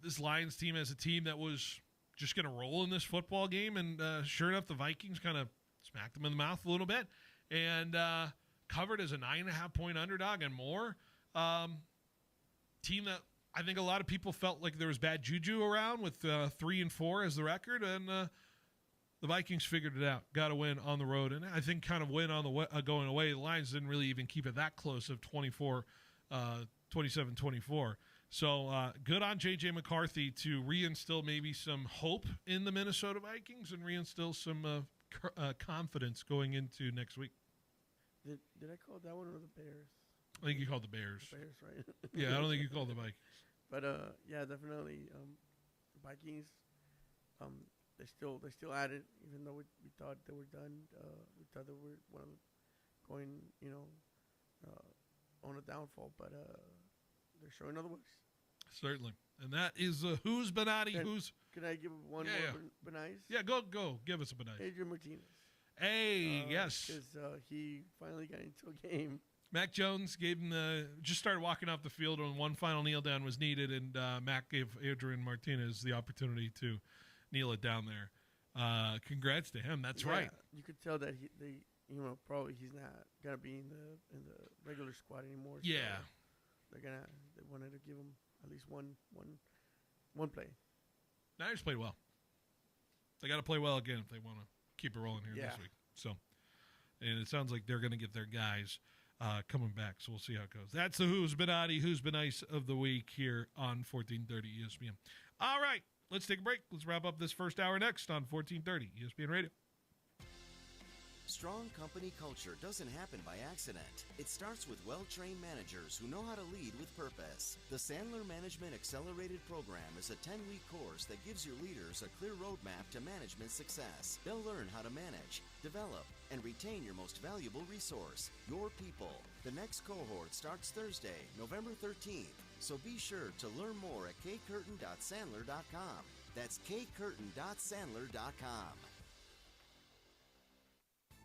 Speaker 1: this Lions team as a team that was just going to roll in this football game. And sure enough, the Vikings kind of smacked them in the mouth a little bit and covered as a 9.5-point underdog and more. Team that I think a lot of people felt like there was bad juju around with 3-4 as the record, and the Vikings figured it out, got a win on the road, and I think kind of win on the going away. The Lions didn't really even keep it that close of 27-24. So good on J.J. McCarthy to reinstill maybe some hope in the Minnesota Vikings and reinstill some confidence going into next week.
Speaker 2: Did I call that one or the Bears?
Speaker 1: I think you called the Bears.
Speaker 2: The Bears, right?
Speaker 1: Yeah, I don't think you called the Vikings.
Speaker 2: But yeah, definitely. The Vikings, they still at it, even though we thought they were done. We thought they were going, on a downfall, but they're showing otherwise.
Speaker 1: Certainly, and that is who's Benotti.
Speaker 2: Can I give one more Benice?
Speaker 1: Yeah, go. Give us a Benice.
Speaker 2: Adrian Martinez.
Speaker 1: Hey, yes.
Speaker 2: Because he finally got into a game.
Speaker 1: Mac Jones gave him just started walking off the field when one final kneel down was needed, and Mac gave Adrian Martinez the opportunity to kneel it down there. Congrats to him. That's right.
Speaker 2: You could tell that probably he's not gonna be in the regular squad anymore. So
Speaker 1: yeah,
Speaker 2: they wanted to give him at least one play.
Speaker 1: Niners played well. They got to play well again if they want to keep it rolling here this week. So, and it sounds like they're going to get their guys coming back. So we'll see how it goes. That's the Who's Benotti, Who's Been Nice of the week here on 1430 ESPN. All right, let's take a break. Let's wrap up this first hour next on 1430 ESPN Radio.
Speaker 16: Strong company culture doesn't happen by accident. It starts with well-trained managers who know how to lead with purpose. The Sandler Management Accelerated Program is a 10-week course that gives your leaders a clear roadmap to management success. They'll learn how to manage, develop, and retain your most valuable resource, your people. The next cohort starts Thursday, November 13th, so be sure to learn more at kcurtain.sandler.com. That's kcurtain.sandler.com.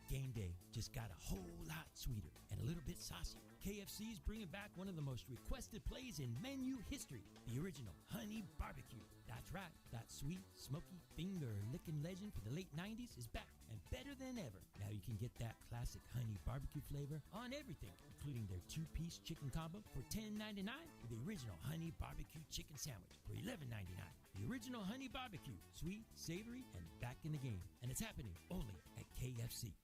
Speaker 3: Game day just got a whole lot sweeter and a little bit saucy. KFC is bringing back one of the most requested plays in menu history, the original Honey Barbecue. That's right, that sweet, smoky, finger-licking legend from the late 90s is back and better than ever. Now you can get that classic Honey Barbecue flavor on everything, including their two-piece chicken combo for $10.99 or the original Honey Barbecue chicken sandwich for $11.99. The original Honey Barbecue, sweet, savory, and back in the game. And it's happening only at KFC.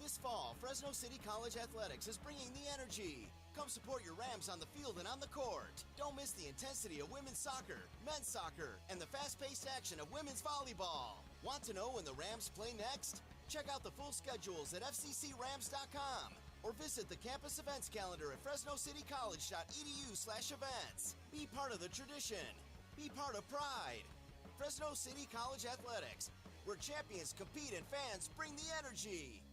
Speaker 16: This fall, Fresno City College Athletics is bringing the energy. Come support your Rams on the field and on the court. Don't miss the intensity of women's soccer, men's soccer, and the fast-paced action of women's volleyball. Want to know when the Rams play next? Check out the full schedules at fccrams.com or visit the campus events calendar at fresnocitycollege.edu/events. Be part of the tradition. Be part of pride. Fresno City College Athletics, where champions compete and fans bring the energy.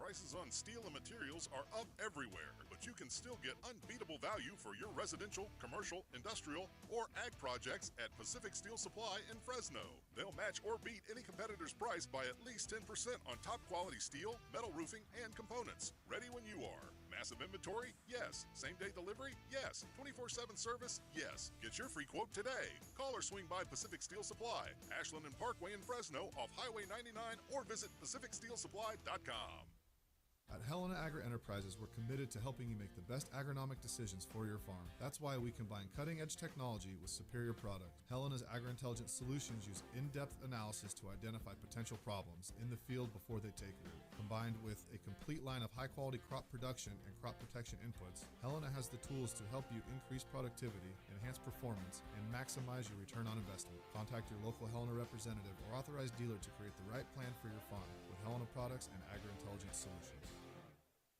Speaker 8: Prices on steel and materials are up everywhere, but you can still get unbeatable value for your residential, commercial, industrial, or ag projects at Pacific Steel Supply in Fresno. They'll match or beat any competitor's price by at least 10% on top quality steel, metal roofing, and components. Ready when you are. Massive inventory? Yes. Same-day delivery? Yes. 24/7 service? Yes. Get your free quote today. Call or swing by Pacific Steel Supply, Ashland and Parkway in Fresno off Highway 99, or visit PacificSteelSupply.com.
Speaker 17: At Helena Agri-Enterprises, we're committed to helping you make the best agronomic decisions for your farm. That's why we combine cutting-edge technology with superior product. Helena's agri-intelligence solutions use in-depth analysis to identify potential problems in the field before they take root. Combined with a complete line of high-quality crop production and crop protection inputs, Helena has the tools to help you increase productivity, enhance performance, and maximize your return on investment. Contact your local Helena representative or authorized dealer to create the right plan for your farm with Helena Products and Agri-Intelligence Solutions.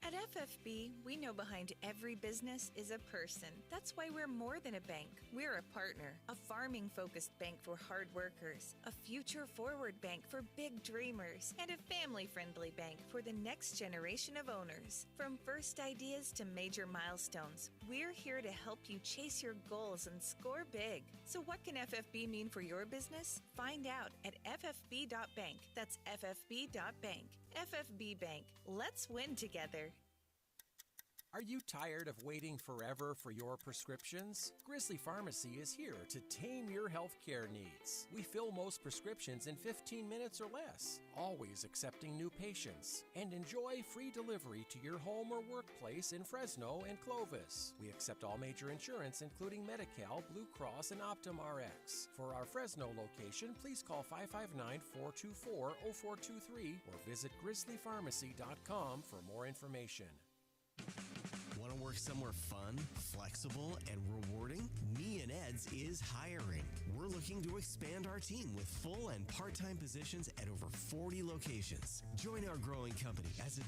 Speaker 18: At FFB, we know behind every business is a person. That's why we're more than a bank. We're a partner, a farming-focused bank for hard workers, a future-forward bank for big dreamers, and a family-friendly bank for the next generation of owners. From first ideas to major milestones, we're here to help you chase your goals and score big. So what can FFB mean for your business? Find out at ffb.bank. That's ffb.bank. FFB Bank. Let's win together.
Speaker 19: Are you tired of waiting forever for your prescriptions? Grizzly Pharmacy is here to tame your healthcare needs. We fill most prescriptions in 15 minutes or less, always accepting new patients, and enjoy free delivery to your home or workplace in Fresno and Clovis. We accept all major insurance, including Medi-Cal, Blue Cross, and Optum Rx. For our Fresno location, please call 559-424-0423 or visit grizzlypharmacy.com for more information.
Speaker 20: Want to work somewhere fun, flexible, and rewarding? Me and Ed's is hiring. We're looking to expand our team with full and part-time positions at over 40 locations. Join our growing company as a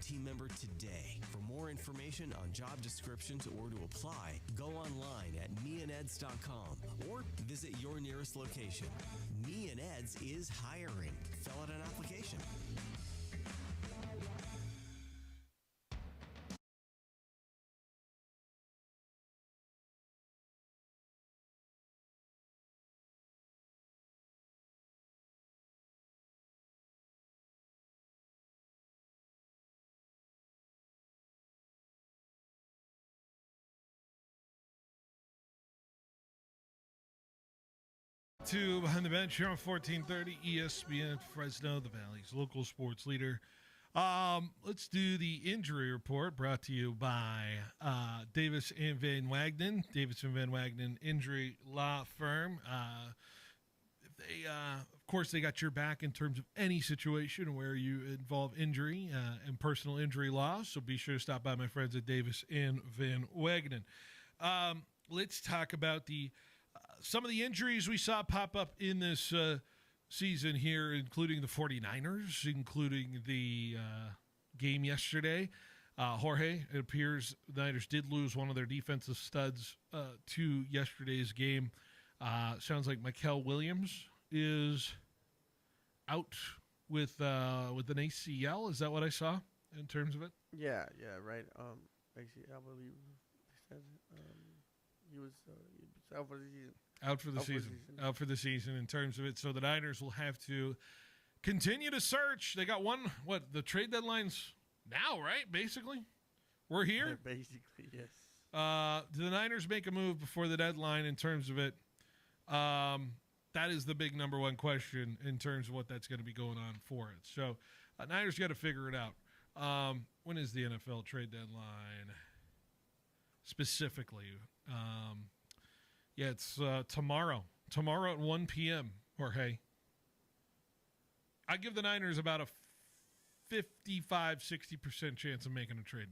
Speaker 20: team member today. For more information on job descriptions or to apply, go online at meandeds.com or visit your nearest location. Me and Ed's is hiring. Fill out an application.
Speaker 1: To Behind the Bench here on 1430 ESPN Fresno, the Valley's local sports leader. Let's do the injury report brought to you by Davis and Van Wagenen, Davis and Van Wagenen Injury Law Firm. Of course, they got your back in terms of any situation where you involve injury and personal injury law. So be sure to stop by my friends at Davis and Van Wagenen. Let's talk about some of the injuries we saw pop up in this season here, including the 49ers, including the game yesterday. Jorge, it appears the Niners did lose one of their defensive studs to yesterday's game. Sounds like Mikel Williams is out with an ACL. Is that what I saw in terms of it?
Speaker 2: Yeah, right. Actually, I believe he said he was out for the season.
Speaker 1: Out for the season in terms of it. So the Niners will have to continue to search. They got the trade deadline's now, right? Basically. We're here?
Speaker 2: Yeah, basically, yes.
Speaker 1: Do the Niners make a move before the deadline in terms of it? That is the big number one question in terms of what that's going to be going on for it. So Niners got to figure it out. When is the NFL trade deadline specifically? Yeah, it's tomorrow. Tomorrow at 1 p.m., Jorge. I give the Niners about a 55-60% chance of making a trade.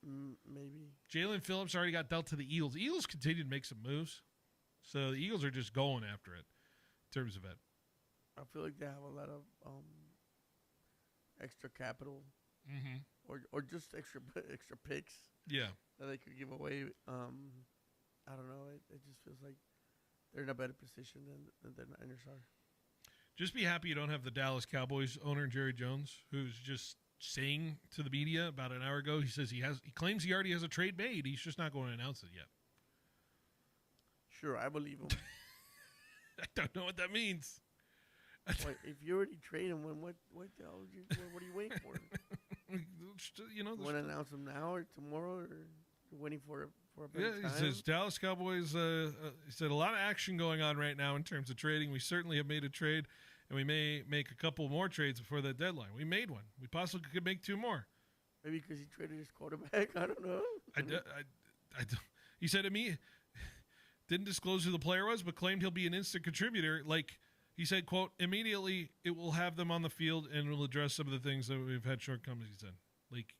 Speaker 2: Maybe.
Speaker 1: Jalen Phillips already got dealt to the Eagles. The Eagles continue to make some moves. So the Eagles are just going after it in terms of it.
Speaker 2: I feel like they have a lot of extra capital or just extra picks.
Speaker 1: Yeah.
Speaker 2: That they could give away. I don't know. It just feels like they're in a better position than the Niners are.
Speaker 1: Just be happy you don't have the Dallas Cowboys owner, Jerry Jones, who's just saying to the media about an hour ago, he claims he already has a trade made. He's just not going to announce it yet.
Speaker 2: Sure, I believe him.
Speaker 1: I don't know what that means.
Speaker 2: Wait, if you already trade him, what the hell? What are you waiting for?
Speaker 1: You
Speaker 2: want to announce him now or tomorrow, or waiting for a better time?
Speaker 1: He says Dallas Cowboys. He said a lot of action going on right now in terms of trading. We certainly have made a trade, and we may make a couple more trades before that deadline. We made one. We possibly could make two more.
Speaker 2: Maybe because he traded his quarterback. I don't know.
Speaker 1: He said to me, didn't disclose who the player was, but claimed he'll be an instant contributor. Like he said, quote, immediately it will have them on the field and will address some of the things that we've had shortcomings. He said, like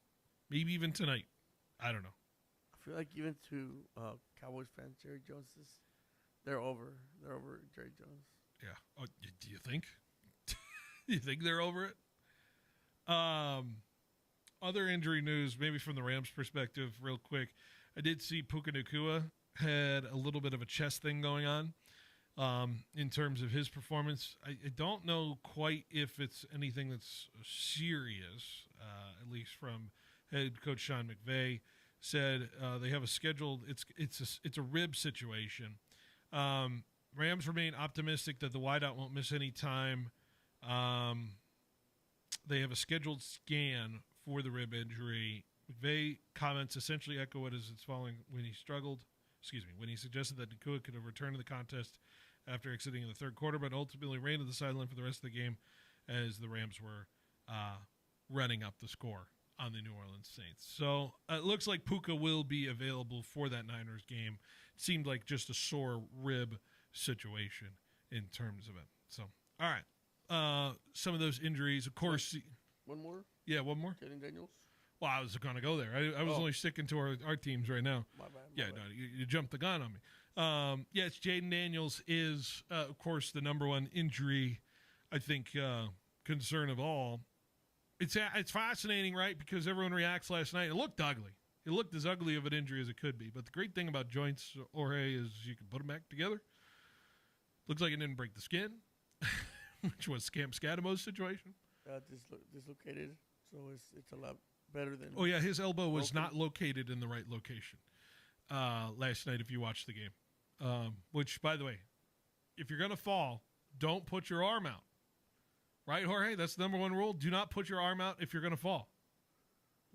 Speaker 1: maybe even tonight. I don't know.
Speaker 2: I feel like even to Cowboys fans, Jerry Jones they're over Jerry Jones.
Speaker 1: Yeah. Oh, do you think? You think they're over it? Other injury news, maybe from the Rams' perspective, real quick. I did see Puka Nacua had a little bit of a chest thing going on in terms of his performance. I don't know quite if it's anything that's serious, at least from head coach Sean McVay. Said they have a scheduled. It's a rib situation. Rams remain optimistic that the wideout won't miss any time. They have a scheduled scan for the rib injury. McVay comments essentially echo what is its following when he suggested that Nacua could have returned to the contest after exiting in the third quarter, but ultimately ran to the sideline for the rest of the game as the Rams were running up the score on the New Orleans Saints. So it looks like Puka will be available for that Niners game. It seemed like just a sore rib situation in terms of it. So, all right. Some of those injuries, of course.
Speaker 2: One more?
Speaker 1: Yeah, one more.
Speaker 2: Jaden Daniels.
Speaker 1: Well, I was going to go there. I was only sticking to our teams right now.
Speaker 2: My bad.
Speaker 1: No, you jumped the gun on me. Yes, Jaden Daniels is, of course, the number one injury, I think, concern of all. It's fascinating, right? Because everyone reacts last night. It looked ugly. It looked as ugly of an injury as it could be. But the great thing about joints, Jorge, is you can put them back together. Looks like it didn't break the skin, which was Scam Scadamo's situation.
Speaker 2: Dislocated, so it's a lot better than.
Speaker 1: Oh yeah, his elbow was not located in the right location last night. If you watched the game, which by the way, if you're gonna fall, don't put your arm out. Right, Jorge? That's the number one rule. Do not put your arm out if you're gonna fall.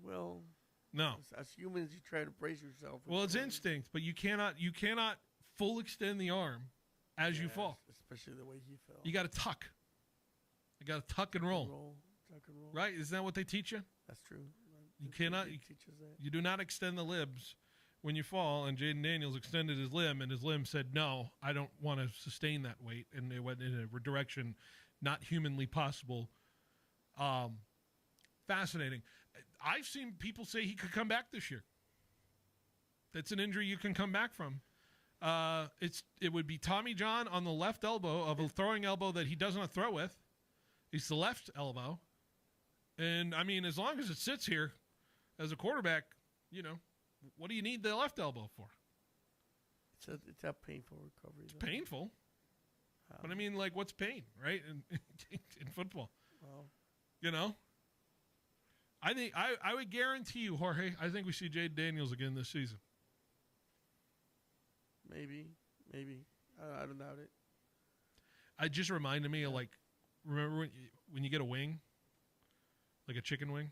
Speaker 2: Well,
Speaker 1: no.
Speaker 2: As humans, you try to brace yourself.
Speaker 1: Well, it's instinct, but you cannot full extend the arm as you fall.
Speaker 2: Especially the way he fell.
Speaker 1: You got to tuck. You got to tuck and roll.
Speaker 2: Tuck and roll.
Speaker 1: Right? Isn't that what they teach you?
Speaker 2: That's true.
Speaker 1: You cannot. You do not extend the libs when you fall. And Jaden Daniels extended his limb, and his limb said, "No, I don't want to sustain that weight," and it went in a direction not humanly possible. Fascinating. I've seen people say he could come back this year. That's an injury you can come back from. It would be Tommy John on the left elbow of a throwing elbow that he doesn't throw with. It's the left elbow. And, I mean, as long as it sits here as a quarterback, what do you need the left elbow for?
Speaker 2: It's a painful recovery.
Speaker 1: It's painful. But, I mean, like, what's pain, right, in football?
Speaker 2: Well.
Speaker 1: I think I would guarantee you, Jorge, I think we see Jade Daniels again this season.
Speaker 2: Maybe. I don't doubt it.
Speaker 1: It just reminded me of, like, remember when you get a wing? Like a chicken wing?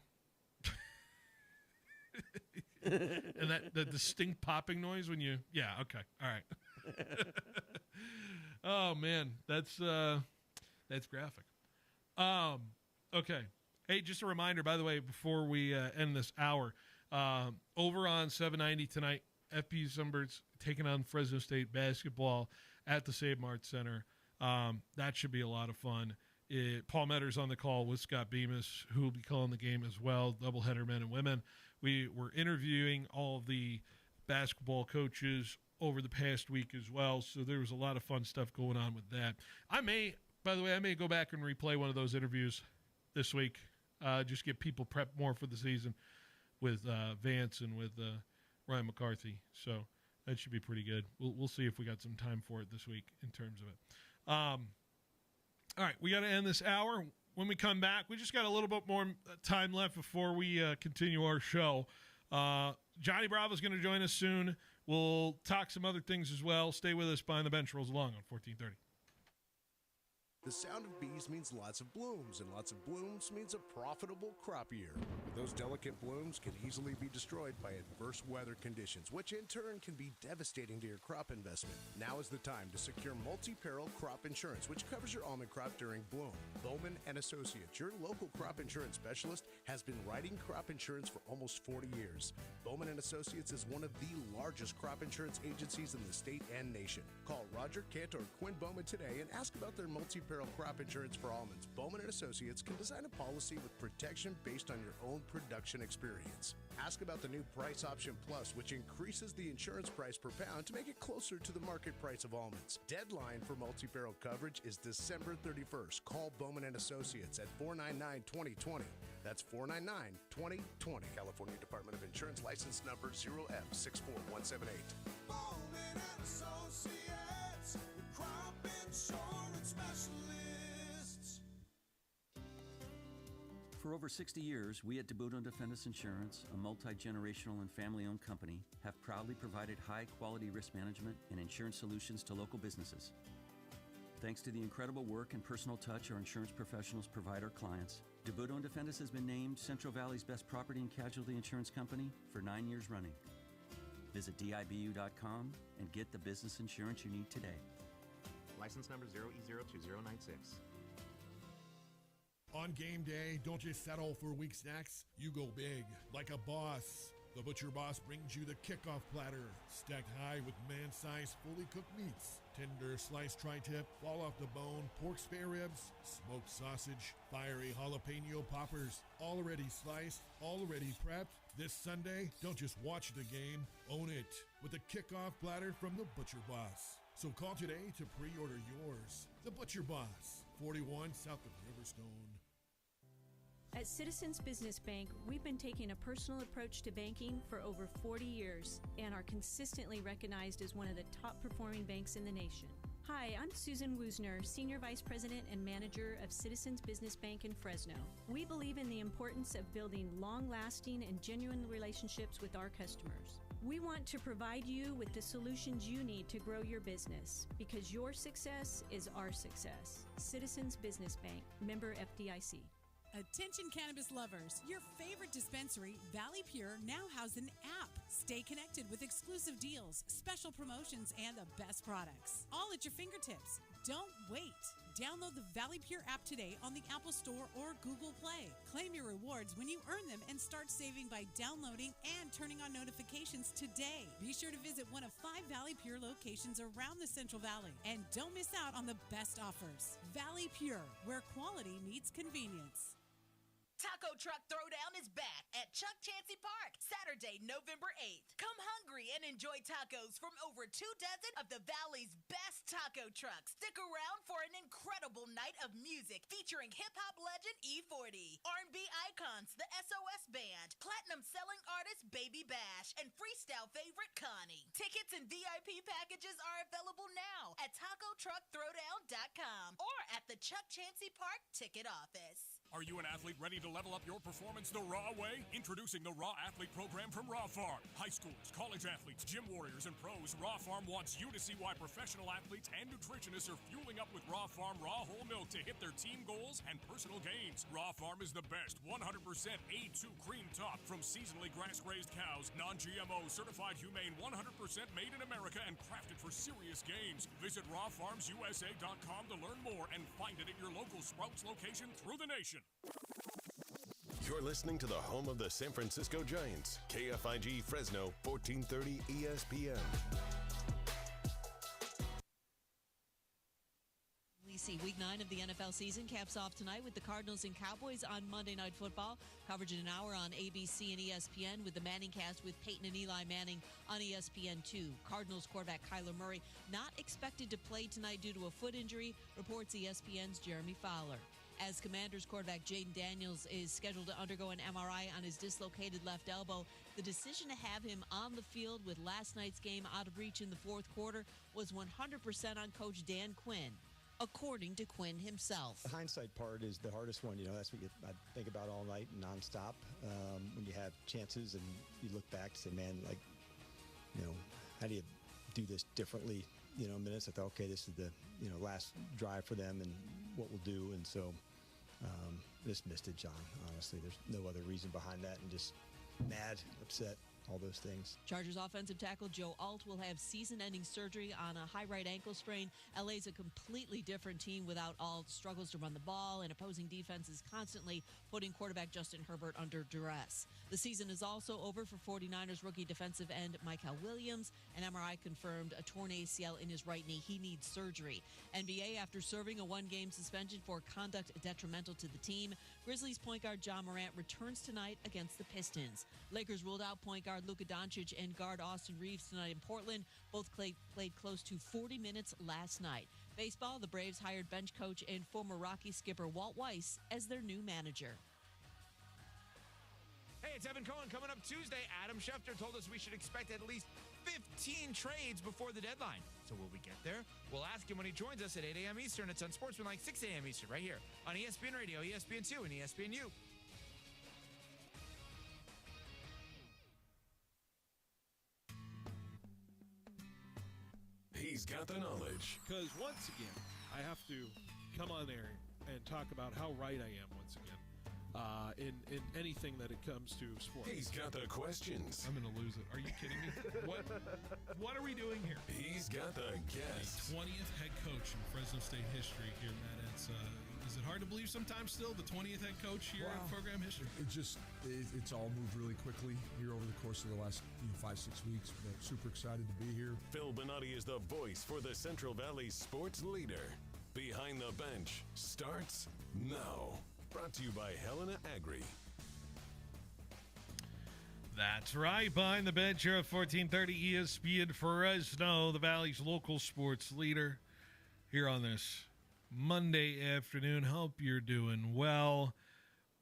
Speaker 1: And the distinct popping noise when you... Yeah, okay. All right. Oh, man. That's graphic. Okay. Hey, just a reminder, by the way, before we end this hour, over on 790 tonight, FPU Sunbirds taking on Fresno State basketball at the Save Mart Center. That should be a lot of fun. Paul Metter's on the call with Scott Bemis, who will be calling the game as well, doubleheader men and women. We were interviewing all of the basketball coaches over the past week as well, so there was a lot of fun stuff going on with that. By the way, I may go back and replay one of those interviews this week, just get people prepped more for the season with Vance and with Ryan McCarthy. So that should be pretty good. We'll see if we got some time for it this week in terms of it. All right, we got to end this hour. When we come back, we just got a little bit more time left before we continue our show. Johnny Bravo's going to join us soon. We'll talk some other things as well. Stay with us. Behind the Bench rolls along on 1430.
Speaker 21: The sound of bees means lots of blooms, and lots of blooms means a profitable crop year. But those delicate blooms can easily be destroyed by adverse weather conditions, which in turn can be devastating to your crop investment. Now is the time to secure multi-peril crop insurance, which covers your almond crop during bloom. Bowman & Associates, your local crop insurance specialist, has been writing crop insurance for almost 40 years. Bowman & Associates is one of the largest crop insurance agencies in the state and nation. Call Roger Kent or Quinn Bowman today and ask about their multi-peril crop insurance for almonds. Bowman & Associates can design a policy with protection based on your own production experience. Ask about the new Price Option Plus, which increases the insurance price per pound to make it closer to the market price of almonds. Deadline for multi-peril coverage is December 31st. Call Bowman & Associates at 499-2020. That's 499-2020. California Department of Insurance license number 0F64178.
Speaker 22: Bowman & Associates, crop insurance specialists.
Speaker 23: For over 60 years, we at DeBudo & Defendus Insurance, a multi-generational and family-owned company, have proudly provided high-quality risk management and insurance solutions to local businesses. Thanks to the incredible work and personal touch our insurance professionals provide our clients, DeBudo & Defendus has been named Central Valley's best property and casualty insurance company for 9 years running. Visit DIBU.com and get the business insurance you need today.
Speaker 24: License number 0E02096.
Speaker 25: On game day, don't just settle for weak snacks. You go big, like a boss.
Speaker 4: The Butcher Boss brings you the kickoff platter, stacked high with man-sized, fully cooked meats. Tender sliced tri-tip, fall-off-the-bone pork spare ribs, smoked sausage, fiery jalapeno poppers, already sliced, already prepped. This Sunday, don't just watch the game, own it with a kickoff platter from The Butcher Boss. So call today to pre-order yours. The Butcher Boss, 41 south of Riverstone.
Speaker 5: At Citizens Business Bank, we've been taking a personal approach to banking for over 40 years and are consistently recognized as one of the top performing banks in the nation. Hi, I'm Susan Woosner, Senior Vice President and Manager of Citizens Business Bank in Fresno. We believe in the importance of building long-lasting and genuine relationships with our customers. We want to provide you with the solutions you need to grow your business because your success is our success. Citizens Business Bank, member FDIC.
Speaker 6: Attention cannabis lovers, your favorite dispensary, Valley Pure, now has an app. Stay connected with exclusive deals, special promotions, and the best products. All at your fingertips. Don't wait. Download the Valley Pure app today on the Apple Store or Google Play. Claim your rewards when you earn them and start saving by downloading and turning on notifications today. Be sure to visit one of 5 Valley Pure locations around the Central Valley. And don't miss out on the best offers. Valley Pure, where quality meets convenience.
Speaker 9: Taco Truck Throwdown is back at Chuck Chancey Park, Saturday, November 8th. Come hungry and enjoy tacos from over 2 dozen of the Valley's best taco trucks. Stick around for an incredible night of music featuring hip-hop legend E40, R&B icons, the SOS Band, platinum-selling artist Baby Bash, and freestyle favorite Connie. Tickets and VIP packages are available now at TacoTruckThrowdown.com or at the Chuck Chancey Park ticket office.
Speaker 25: Are you an athlete ready to level up your performance the raw way? Introducing the Raw Athlete Program from Raw Farm. High schoolers, college athletes, gym warriors, and pros, Raw Farm wants you to see why professional athletes and nutritionists are fueling up with Raw Farm raw whole milk to hit their team goals and personal gains. Raw Farm is the best 100% A2 cream top from seasonally grass-grazed cows, non-GMO, certified humane, 100% made in America, and crafted for serious gains. Visit rawfarmsusa.com to learn more and find it at your local Sprouts location through the nation.
Speaker 26: You're listening to the home of the San Francisco Giants, KFIG Fresno, 1430 ESPN.
Speaker 27: We see Week 9 of the NFL season caps off tonight with the Cardinals and Cowboys on Monday Night Football. Coverage in an hour on ABC and ESPN with the Manning cast with Peyton and Eli Manning on ESPN2. Cardinals quarterback Kyler Murray not expected to play tonight due to a foot injury, reports ESPN's Jeremy Fowler. As Commanders quarterback Jaden Daniels is scheduled to undergo an MRI on his dislocated left elbow, the decision to have him on the field with last night's game out of reach in the fourth quarter was 100% on Coach Dan Quinn, according to Quinn himself.
Speaker 28: The hindsight part is the hardest one. That's what I think about all night, nonstop. When you have chances and you look back and say, man, how do you do this differently? Minutes. I thought, okay, this is the last drive for them and what we'll do. And so just missed it, John. Honestly, there's no other reason behind that, and just mad, upset, all those things.
Speaker 27: Chargers offensive tackle Joe Alt will have season-ending surgery on a high right ankle sprain. LA's a completely different team without Alt. Struggles to run the ball, and opposing defenses constantly putting quarterback Justin Herbert under duress. The season is also over for 49ers rookie defensive end Michael Williams. An MRI confirmed a torn ACL in his right knee. He needs surgery. NBA, after serving a one-game suspension for conduct detrimental to the team, Grizzlies point guard John Morant returns tonight against the Pistons. Lakers ruled out point guard Luka Doncic and guard Austin Reeves tonight in Portland. Both played close to 40 minutes last night. Baseball, the Braves hired bench coach and former Rocky skipper Walt Weiss as their new manager.
Speaker 29: Hey, it's Evan Cohen. Coming up Tuesday, Adam Schefter told us we should expect at least 15 trades before the deadline. So will we get there? We'll ask him when he joins us at 8 a.m. Eastern. It's on Sportsmanlike 6 a.m. Eastern right here on ESPN Radio, ESPN2, and ESPNU.
Speaker 26: He's got the knowledge.
Speaker 1: Because once again, I have to come on there and talk about how right I am once again in anything that it comes to sports.
Speaker 26: He's got the questions.
Speaker 1: I'm going to lose it. Are you kidding me? What are we doing here?
Speaker 26: He's got the guests.
Speaker 1: The 20th head coach in Fresno State history here, Matt. It's
Speaker 3: Is it hard to believe sometimes still, the 20th head coach here in program history?
Speaker 4: It's all moved really quickly here over the course of the last 5-6 weeks, but super excited to be here.
Speaker 26: Phil Benotti is the voice for the Central Valley sports leader. Behind the Bench starts now. Brought to you by Helena Agri.
Speaker 1: That's right. Behind the Bench here at 1430 ESPN Fresno, the Valley's local sports leader, here on this Monday afternoon. Hope you're doing well.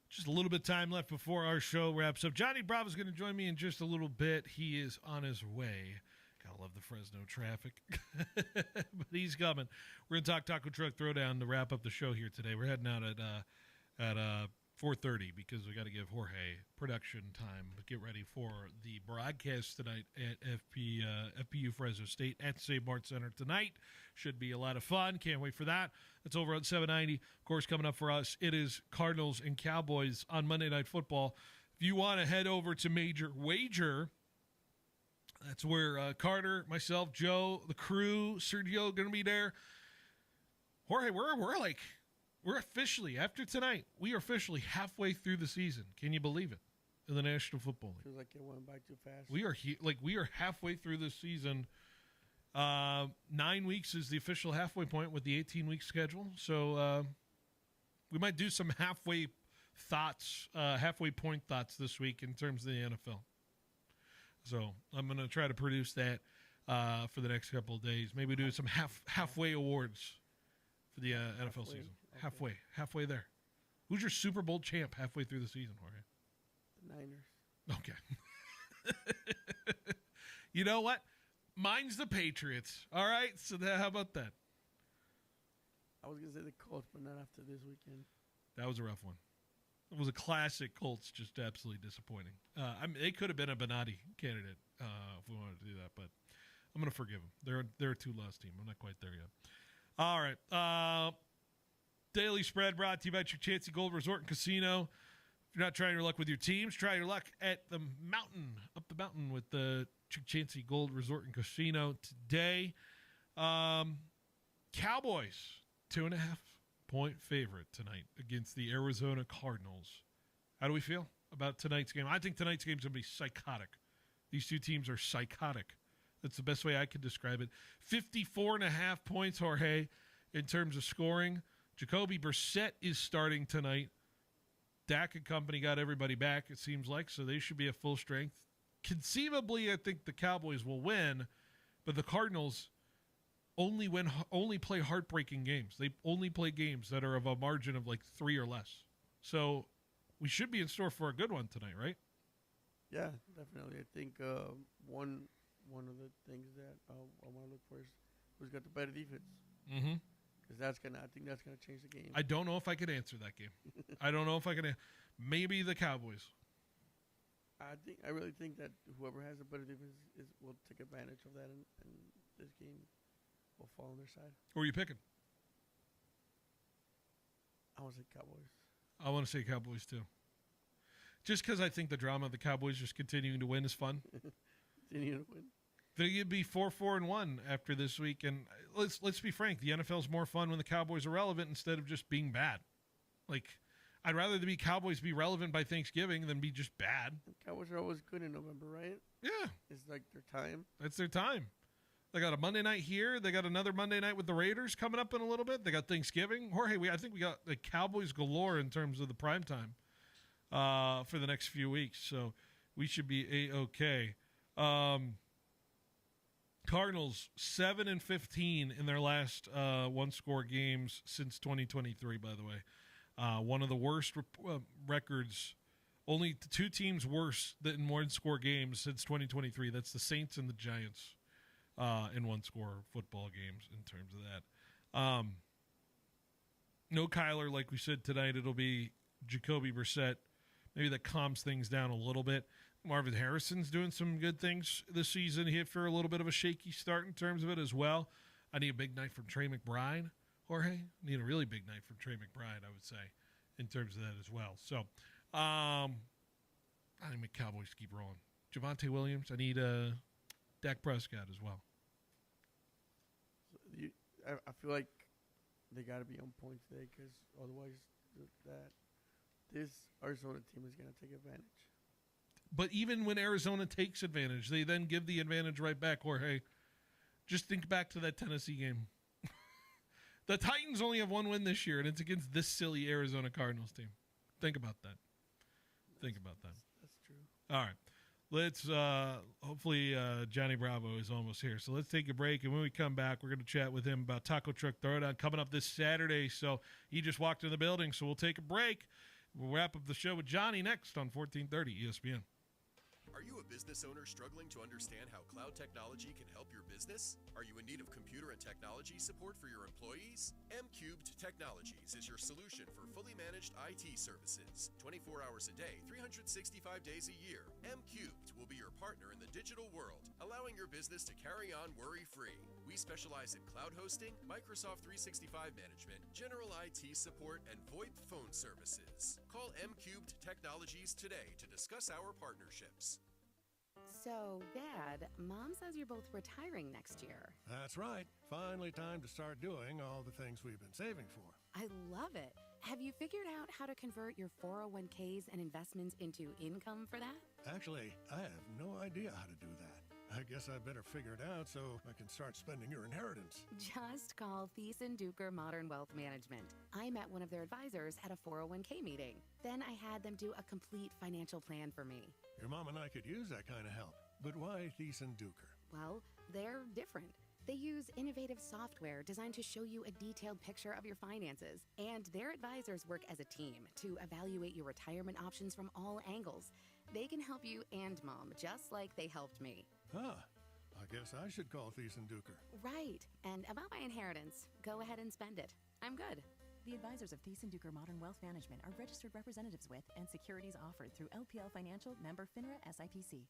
Speaker 1: Just a little bit of time left before our show wraps up. Johnny Bravo's going to join me in just a little bit. He is on his way. Gotta love the Fresno traffic. But he's coming. We're going to talk Taco Truck Throwdown to wrap up the show here today. We're heading out at 4:30 because we got to give Jorge production time to get ready for the broadcast tonight at FPU Fresno State at St. Mart Center tonight. Should be a lot of fun. Can't wait for that. That's over on 790. Of course, coming up for us, it is Cardinals and Cowboys on Monday Night Football. If you want to head over to Major Wager, that's where Carter, myself, Joe, the crew, Sergio going to be there. Jorge, we're officially, after tonight, we are officially halfway through the season. Can you believe it? In the National Football League.
Speaker 2: Feels like it went by too fast.
Speaker 1: We are halfway through this season. 9 weeks is the official halfway point with the 18-week schedule. So we might do some halfway point thoughts this week in terms of the NFL. So I'm going to try to produce that for the next couple of days. Maybe do some halfway awards for the NFL season. Okay. Halfway there. Who's your Super Bowl champ halfway through the season, Jorge?
Speaker 2: The Niners.
Speaker 1: Okay. You know what? Mine's the Patriots. All right? So how about that?
Speaker 2: I was going to say the Colts, but not after this weekend.
Speaker 1: That was a rough one. It was a classic Colts, just absolutely disappointing. They could have been a Benotti candidate if we wanted to do that, but I'm going to forgive them. They're a two-loss team. I'm not quite there yet. All right. Daily Spread brought to you by Chancey Gold Resort and Casino. If you're not trying your luck with your teams, try your luck at the mountain, up the mountain with the Chancey Gold Resort and Casino today. Cowboys, 2.5-point favorite tonight against the Arizona Cardinals. How do we feel about tonight's game? I think tonight's game is going to be psychotic. These two teams are psychotic. That's the best way I could describe it. 54.5 points, Jorge, in terms of scoring. Jacoby Brissett is starting tonight. Dak and company got everybody back, it seems like, so they should be at full strength. Conceivably, I think the Cowboys will win, but the Cardinals only play heartbreaking games. They only play games that are of a margin of like 3 or less. So we should be in store for a good one tonight, right?
Speaker 2: Yeah, definitely. I think one of the things that I want to look for is who's got the better defense.
Speaker 1: Mm-hmm.
Speaker 2: Because I think that's gonna change the game.
Speaker 1: I don't know if I could answer that game. I don't know if I can. Maybe the Cowboys.
Speaker 2: I really think that whoever has a better defense will take advantage of that, and this game will fall on their side.
Speaker 1: Who are you picking?
Speaker 2: I want to say Cowboys.
Speaker 1: I want to say Cowboys too. Just because I think the drama of the Cowboys just continuing to win is fun.
Speaker 2: Continuing to win.
Speaker 1: They could be 4-4-1 after this week, and let's be frank. The NFL's more fun when the Cowboys are relevant instead of just being bad. Like, I'd rather the Cowboys be relevant by Thanksgiving than be just bad.
Speaker 2: The Cowboys are always good in November, right?
Speaker 1: Yeah,
Speaker 2: it's like their time.
Speaker 1: That's their time. They got a Monday night here. They got another Monday night with the Raiders coming up in a little bit. They got Thanksgiving. Jorge, I think we got the Cowboys galore in terms of the prime time for the next few weeks, so we should be A-okay. Cardinals 7-15 in their last one-score games since 2023. By the way, one of the worst records. Only 2 teams worse than one-score games since 2023. That's the Saints and the Giants in one-score football games. In terms of that, no Kyler, like we said tonight. It'll be Jacoby Brissett. Maybe that calms things down a little bit. Marvin Harrison's doing some good things this season. He hit for a little bit of a shaky start in terms of it as well. I need a big night from Trey McBride, Jorge. I need a really big night from Trey McBride, I would say, in terms of that as well. So, I need Cowboys to keep rolling. Javonte Williams. I need Dak Prescott as well.
Speaker 2: I feel like they got to be on point today because otherwise this Arizona team is going to take advantage.
Speaker 1: But even when Arizona takes advantage, they then give the advantage right back. Jorge, just think back to that Tennessee game. The Titans only have one win this year, and it's against this silly Arizona Cardinals team. Think about that. Think about that.
Speaker 2: That's true.
Speaker 1: All right. Let's hopefully Johnny Bravo is almost here. So let's take a break, and when we come back, we're going to chat with him about Taco Truck Throwdown coming up this Saturday. So he just walked in the building, so we'll take a break. We'll wrap up the show with Johnny next on 1430 ESPN.
Speaker 7: Are you a business owner struggling to understand how cloud technology can help your business? Are you in need of computer and technology support for your employees? M-Cubed Technologies is your solution for fully managed IT services. 24 hours a day, 365 days a year. M-Cubed will be your partner in the digital world, allowing your business to carry on worry-free. We specialize in cloud hosting, Microsoft 365 management, general IT support, and VoIP phone services. Call M-Cubed Technologies today to discuss our partnerships.
Speaker 8: So, Dad, Mom says you're both retiring next year.
Speaker 10: That's right. Finally time to start doing all the things we've been saving for.
Speaker 8: I love it. Have you figured out how to convert your 401ks and investments into income for that?
Speaker 10: Actually, I have no idea how to do that. I guess I better figure it out so I can start spending your inheritance.
Speaker 8: Just call Thiessen Duker Modern Wealth Management. I met one of their advisors at a 401k meeting. Then I had them do a complete financial plan for me.
Speaker 10: Your mom and I could use that kind of help. But why Thiessen Duker?
Speaker 8: Well, they're different. They use innovative software designed to show you a detailed picture of your finances. And their advisors work as a team to evaluate your retirement options from all angles. They can help you and Mom, just like they helped me.
Speaker 10: Ah, I guess I should call Thiessen Duker.
Speaker 8: Right. And about my inheritance, go ahead and spend it. I'm good.
Speaker 11: The advisors of Thiessen Duker Modern Wealth Management are registered representatives with and securities offered through LPL Financial, member FINRA SIPC.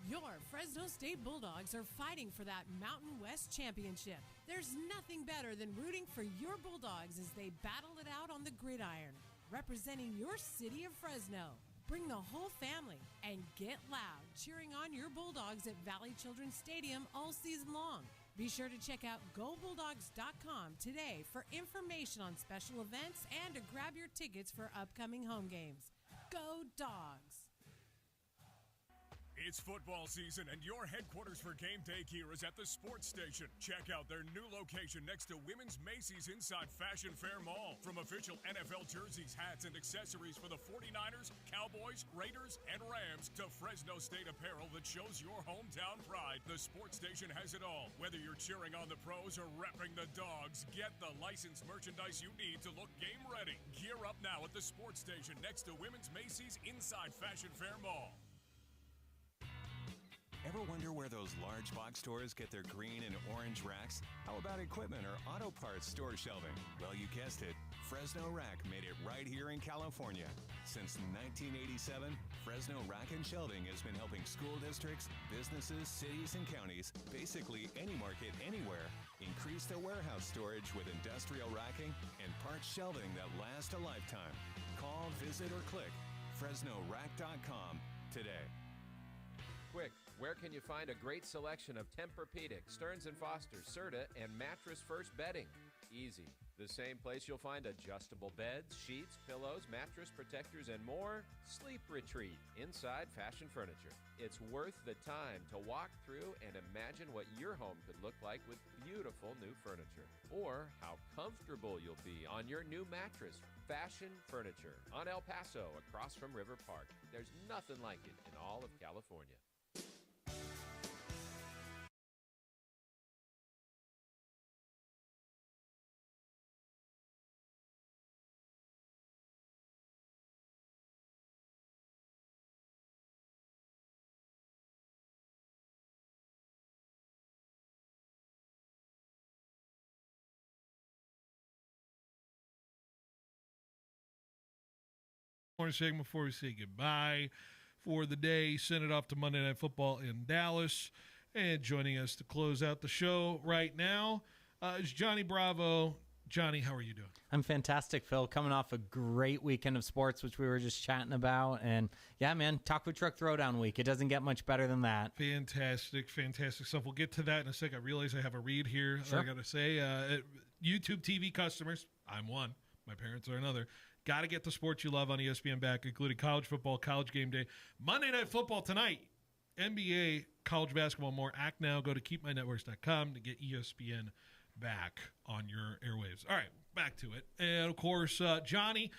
Speaker 6: Your Fresno State Bulldogs are fighting for that Mountain West Championship. There's nothing better than rooting for your Bulldogs as they battle it out on the gridiron, representing your city of Fresno. Bring the whole family and get loud cheering on your Bulldogs at Valley Children's Stadium all season long. Be sure to check out GoBulldogs.com today for information on special events and to grab your tickets for upcoming home games. Go Dogs!
Speaker 25: It's football season, and your headquarters for game day gear is at the Sports Station. Check out their new location next to Women's Macy's inside Fashion Fair Mall. From official NFL jerseys, hats, and accessories for the 49ers, Cowboys, Raiders, and Rams to Fresno State apparel that shows your hometown pride, the Sports Station has it all. Whether you're cheering on the pros or repping the Dogs, get the licensed merchandise you need to look game ready. Gear up now at the Sports Station next to Women's Macy's inside Fashion Fair Mall.
Speaker 12: Ever wonder where those large box stores get their green and orange racks? How about equipment or auto parts store shelving? Well, you guessed it. Fresno Rack made it right here in California. Since 1987, Fresno Rack and Shelving has been helping school districts, businesses, cities, and counties, basically any market anywhere, increase their warehouse storage with industrial racking and parts shelving that last a lifetime. Call, visit, or click FresnoRack.com today.
Speaker 13: Quick, where can you find a great selection of Tempur-Pedic, Stearns & Foster, Serta, and Mattress First bedding? Easy. The same place you'll find adjustable beds, sheets, pillows, mattress protectors, and more. Sleep Retreat inside Fashion Furniture. It's worth the time to walk through and imagine what your home could look like with beautiful new furniture. Or how comfortable you'll be on your new mattress. Fashion Furniture on El Paso across from River Park. There's nothing like it in all of California.
Speaker 1: Morning segment before we say goodbye for the day. Send it off to Monday Night Football in Dallas. And joining us to close out the show right now is Johnny Bravo. Johnny, how are you doing?
Speaker 14: I'm fantastic, Phil. Coming off a great weekend of sports, which we were just chatting about. And, yeah, man, Taco Truck Throwdown Week. It doesn't get much better than that.
Speaker 1: Fantastic stuff. We'll get to that in a sec. I realize I have a read here.
Speaker 14: Sure.
Speaker 1: I got to say, YouTube TV customers, I'm one. My parents are another. Got to get the sports you love on ESPN back, including college football, college game day, Monday Night Football tonight, NBA, college basketball, more. Act now. Go to keepmynetworks.com to get ESPN back on your airwaves. All right, back to it. And, of course, Johnny,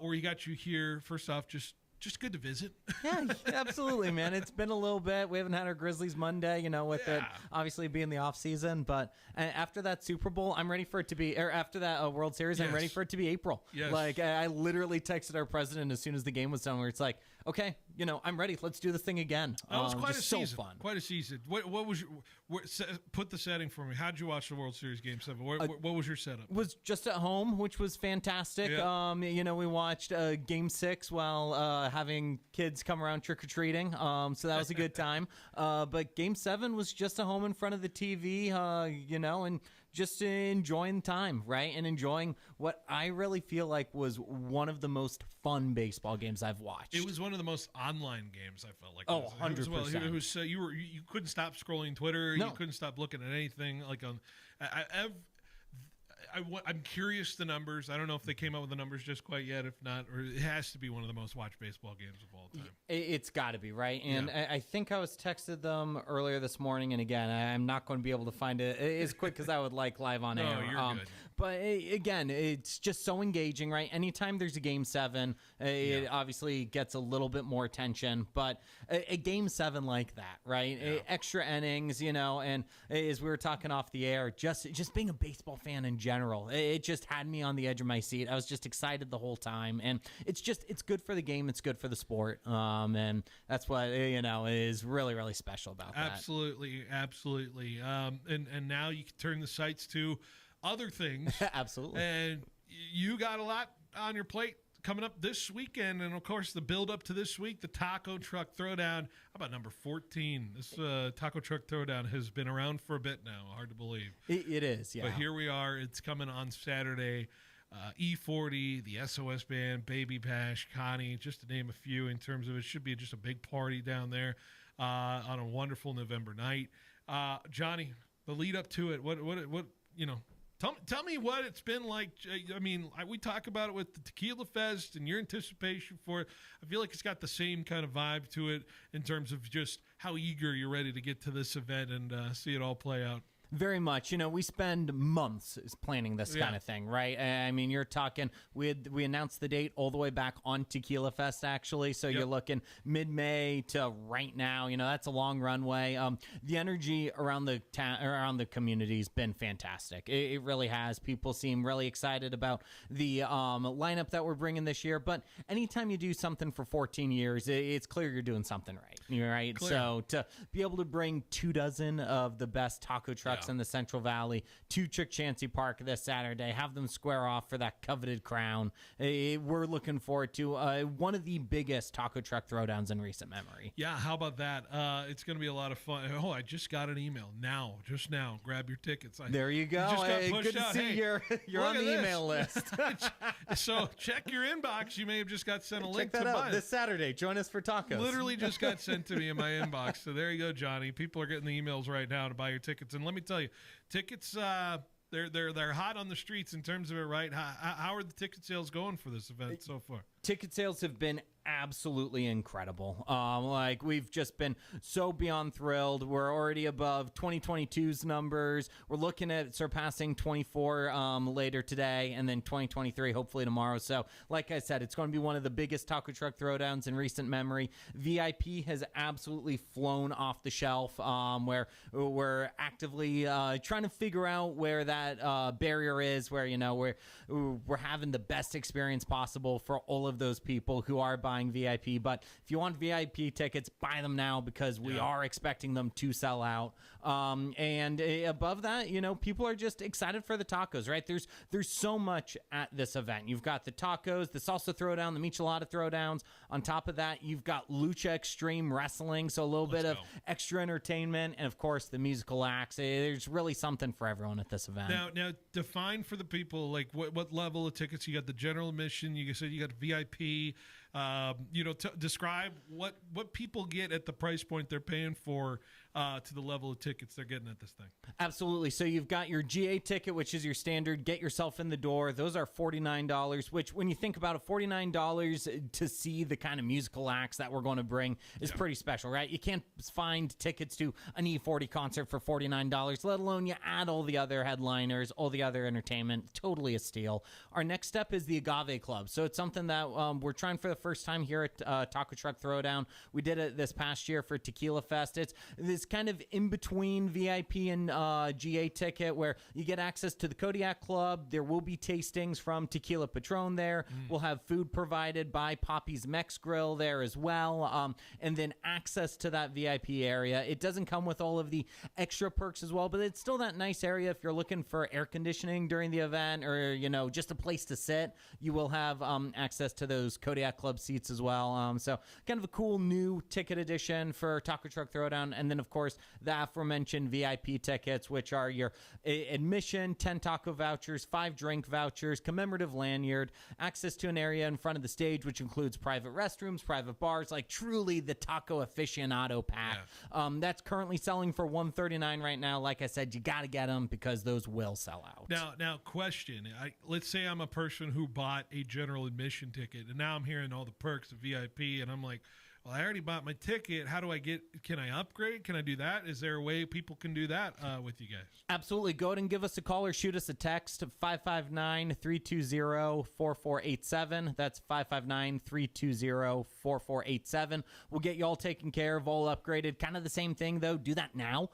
Speaker 1: we got you here. First off, just good to visit.
Speaker 14: Yeah, absolutely, man. It's been a little bit. We haven't had our Grizzlies Monday, with it obviously being the off season. But after that Super Bowl, I'm ready for it to be, or after that World Series, I'm ready for it to be April.
Speaker 1: Yes.
Speaker 14: Like, I literally texted our president as soon as the game was done, where it's like, okay, I'm ready. Let's do this thing again.
Speaker 1: That was quite a season.
Speaker 14: So fun.
Speaker 1: Quite a season. What was put the setting for me? How did you watch the World Series Game 7? What was your setup?
Speaker 14: Was just at home, which was fantastic.
Speaker 1: Yeah.
Speaker 14: We watched Game 6 while having kids come around trick-or-treating. So that was a good time. But Game 7 was just at home in front of the TV, and just enjoying time, right? And enjoying what I really feel like was one of the most fun baseball games I've watched.
Speaker 1: It was one of the most online games, I felt like.
Speaker 14: Oh, 100%.
Speaker 1: It was you couldn't stop scrolling Twitter.
Speaker 14: No.
Speaker 1: You couldn't stop looking at anything. Like I'm curious the numbers. I don't know if they came out with the numbers just quite yet. If not, or it has to be one of the most watched baseball games of all time.
Speaker 14: It's got to be, right? And I think I was texted them earlier this morning, and again, I'm not going to be able to find it as quick as I would like live on air.
Speaker 1: You're good.
Speaker 14: But again, it's just so engaging, right? Anytime there's a Game 7, it obviously gets a little bit more attention. But a Game 7 like that, right? Extra innings, and as we were talking off the air, just being a baseball fan in general, it just had me on the edge of my seat. I was just excited the whole time, and it's good for the game. It's good for the sport, and that's what is really, really special about that.
Speaker 1: Absolutely. And now you can turn the sights to other things.
Speaker 14: Absolutely.
Speaker 1: And you got a lot on your plate coming up this weekend. And, of course, the build-up to this week, the Taco Truck Throwdown. How about number 14? This Taco Truck Throwdown has been around for a bit now. Hard to believe.
Speaker 14: It is, yeah.
Speaker 1: But here we are. It's coming on Saturday. E40, the SOS Band, Baby Bash, Connie, just to name a few in terms of it. Should be just a big party down there on a wonderful November night. Johnny, the lead up to it, what Tell me what it's been like. I mean, we talk about it with the Tequila Fest and your anticipation for it. I feel like it's got the same kind of vibe to it in terms of just how eager you're ready to get to this event and see it all play out.
Speaker 14: Very much. We spend months planning this kind of thing, right? I mean, you're talking, we announced the date all the way back on Tequila Fest, actually. So you're looking mid-May to right now. That's a long runway. The energy around the community has been fantastic. It really has. People seem really excited about the lineup that we're bringing this year. But anytime you do something for 14 years, it's clear you're doing something right. Right?
Speaker 1: Clear.
Speaker 14: So to be able to bring 24 of the best taco trucks in the Central Valley to Chick Chansey Park this Saturday, have them square off for that coveted crown. We're looking forward to one of the biggest taco truck throwdowns in recent memory.
Speaker 1: Yeah, how about that? It's going to be a lot of fun. Oh, I just got an email just now. Grab your tickets.
Speaker 14: There you go. Good to see you're on the email list.
Speaker 1: So check your inbox. You may have just got sent a link
Speaker 14: Check that
Speaker 1: to
Speaker 14: out
Speaker 1: buy
Speaker 14: this Saturday. Join us for tacos.
Speaker 1: Literally just got sent to me in my inbox. So there you go, Johnny. People are getting the emails right now to buy your tickets. And let me tell you, tickets, they're hot on the streets in terms of it, right? How are the ticket sales going for this event so far?
Speaker 14: Ticket sales have been absolutely incredible. We've just been so beyond thrilled. We're already above 2022's numbers. We're looking at surpassing 24 later today, and then 2023 hopefully tomorrow. So like I said, it's going to be one of the biggest taco truck throwdowns in recent memory. VIP has absolutely flown off the shelf, where we're actively trying to figure out where that barrier is, where we're having the best experience possible for all of those people who are buying buying VIP. But if you want VIP tickets, buy them now because we are expecting them to sell out. And above that, people are just excited for the tacos, right? There's so much at this event. You've got the tacos, the salsa throwdown, the michelada throwdowns. On top of that, you've got Lucha Extreme Wrestling, so a little bit of extra entertainment, and of course the musical acts. There's really something for everyone at this event.
Speaker 1: Now define for the people like what level of tickets. You got the general admission. You said you got VIP. Describe what people get at the price point they're paying for to the level of tickets they're getting at this thing.
Speaker 14: Absolutely. So you've got your GA ticket, which is your standard, get yourself in the door. Those are $49, which when you think about it, $49 to see the kind of musical acts that we're going to bring is pretty special, right? You can't find tickets to an E40 concert for $49, let alone you add all the other headliners, all the other entertainment. Totally a steal. Our next step is the Agave Club. So it's something that we're trying for the first time here at Taco Truck Throwdown. We did it this past year for Tequila Fest. It's this kind of in between VIP and GA ticket where you get access to the Kodiak Club. There will be tastings from Tequila Patron there. We'll have food provided by Poppy's Mex Grill there as well. And then access to that VIP area. It doesn't come with all of the extra perks as well, but it's still that nice area if you're looking for air conditioning during the event or, just a place to sit. You will have access to those Kodiak Club seats as well. So kind of a cool new ticket edition for Taco Truck Throwdown. And then, of course, the aforementioned VIP tickets, which are your admission, 10 taco vouchers, 5 drink vouchers, commemorative lanyard, access to an area in front of the stage, which includes private restrooms, private bars, like truly the taco aficionado pack. That's currently selling for $139 right now. Like I said, you got to get them because those will sell out.
Speaker 1: Now question. Let's say I'm a person who bought a general admission ticket, and now I'm hearing all the perks of VIP, and I'm like, well, I already bought my ticket. How do can I upgrade? Can I do that? Is there a way people can do that with you guys?
Speaker 14: Absolutely. Go ahead and give us a call or shoot us a text, 559-320-4487. That's 559-320-4487. We'll get you all taken care of, all upgraded. Kind of the same thing, though. Do that now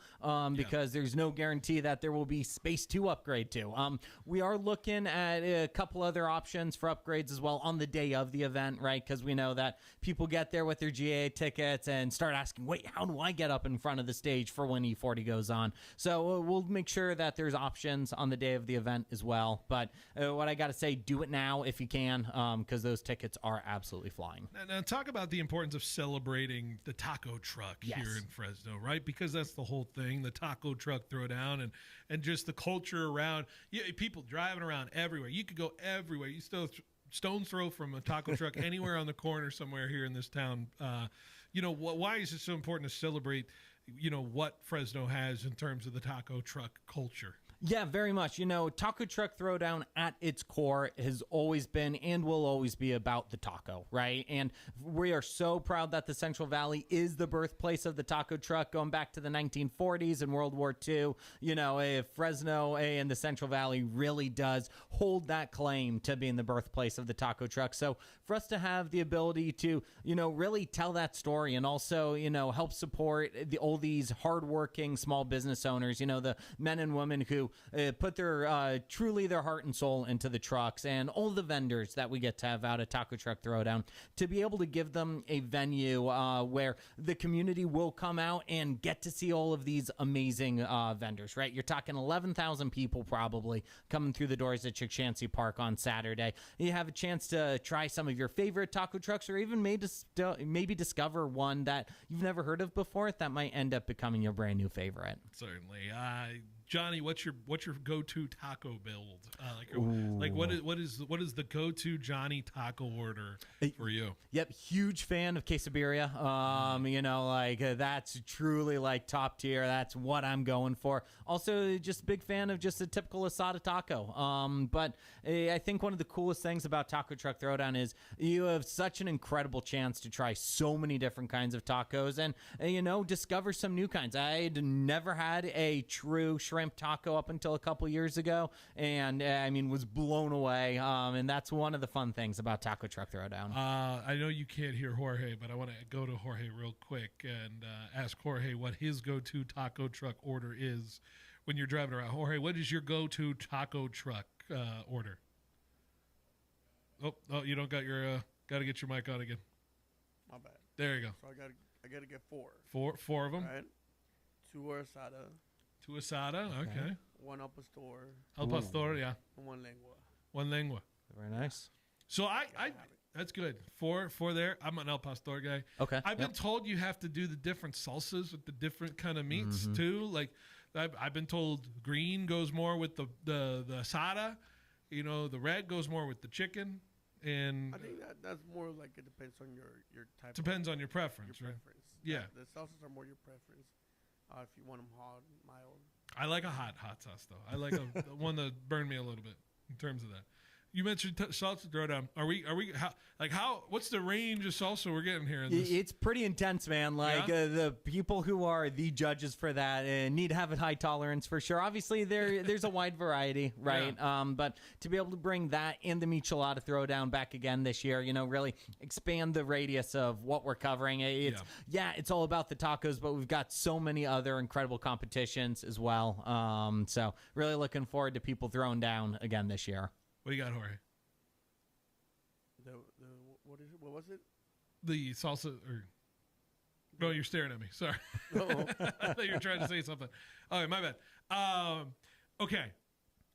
Speaker 14: because there's no guarantee that there will be space to upgrade to. We are looking at a couple other options for upgrades as well on the day of the event, right? Because we know that people get there with their GA tickets and start asking, wait, how do I get up in front of the stage for when E40 goes on? So we'll make sure that there's options on the day of the event as well. But what I got to say, do it now if you can, because those tickets are absolutely flying.
Speaker 1: Now talk about the importance of celebrating the taco truck here in Fresno, right? Because that's the whole thing, the taco truck throwdown and just the culture around. People driving around everywhere. You could go everywhere. You still stone's throw from a taco truck anywhere on the corner somewhere here in this town. Why is it so important to celebrate, what Fresno has in terms of the taco truck culture?
Speaker 14: Yeah, very much. Taco Truck Throwdown at its core has always been and will always be about the taco, right? And we are so proud that the Central Valley is the birthplace of the taco truck going back to the 1940s and World War II. Fresno and the Central Valley really does hold that claim to being the birthplace of the taco truck. So for us to have the ability to, really tell that story and also, help support all these hardworking small business owners, the men and women who put their truly their heart and soul into the trucks and all the vendors that we get to have out at Taco Truck Throwdown, to be able to give them a venue where the community will come out and get to see all of these amazing vendors, right? You're talking 11,000 people probably coming through the doors at Chick-Chancey Park on Saturday. You have a chance to try some of your favorite taco trucks or even maybe discover one that you've never heard of before that might end up becoming your brand new favorite.
Speaker 1: Certainly. Johnny, what's your go-to taco build? What is the go-to Johnny taco order for you?
Speaker 14: Yep, huge fan of quesabirria. That's truly top tier. That's what I'm going for. Also, just big fan of just a typical asada taco. But I think one of the coolest things about Taco Truck Throwdown is you have such an incredible chance to try so many different kinds of tacos and discover some new kinds. I had never had a true shrimp taco up until a couple years ago, and was blown away. And that's one of the fun things about Taco Truck Throwdown.
Speaker 1: I know you can't hear Jorge, but I want to go to Jorge real quick and ask Jorge what his go-to taco truck order is when you're driving around. Jorge, what is your go-to taco truck order? Oh, you don't got your got to get your mic on again. There you go.
Speaker 2: So I gotta get 4.
Speaker 1: Four of them.
Speaker 2: Right. 2 are asada.
Speaker 1: 2 asada. Okay.
Speaker 2: 1 al pastor.
Speaker 1: Al pastor, yeah.
Speaker 2: And 1 lengua.
Speaker 1: 1 lengua.
Speaker 14: Very nice.
Speaker 1: So I that's good. 4 there. I'm an al pastor guy.
Speaker 14: Okay.
Speaker 1: I've been told you have to do the different salsas with the different kind of meats too. Like I've been told green goes more with the asada. You know, the red goes more with the chicken. And
Speaker 2: I think that's more like it depends on your type.
Speaker 1: Depends on your preference, right? Yeah.
Speaker 2: The salsas are more your preference. If you want them hot, mild.
Speaker 1: I like a hot sauce though. I like the one that burned me a little bit in terms of that. You mentioned salsa throwdown. Are we how? What's the range of salsa we're getting here? In this?
Speaker 14: It's pretty intense, man. Like the people who are the judges for that need to have a high tolerance for sure. Obviously, there's a wide variety, right? Yeah. But to be able to bring that and the michelada throwdown back again this year, really expand the radius of what we're covering. It's all about the tacos, but we've got so many other incredible competitions as well. So really looking forward to people throwing down again this year.
Speaker 1: What do you got, Jorge?
Speaker 2: What is it? What was it?
Speaker 1: The salsa, or no, you're staring at me. Sorry. I thought you were trying to say something. All right, my bad. Okay,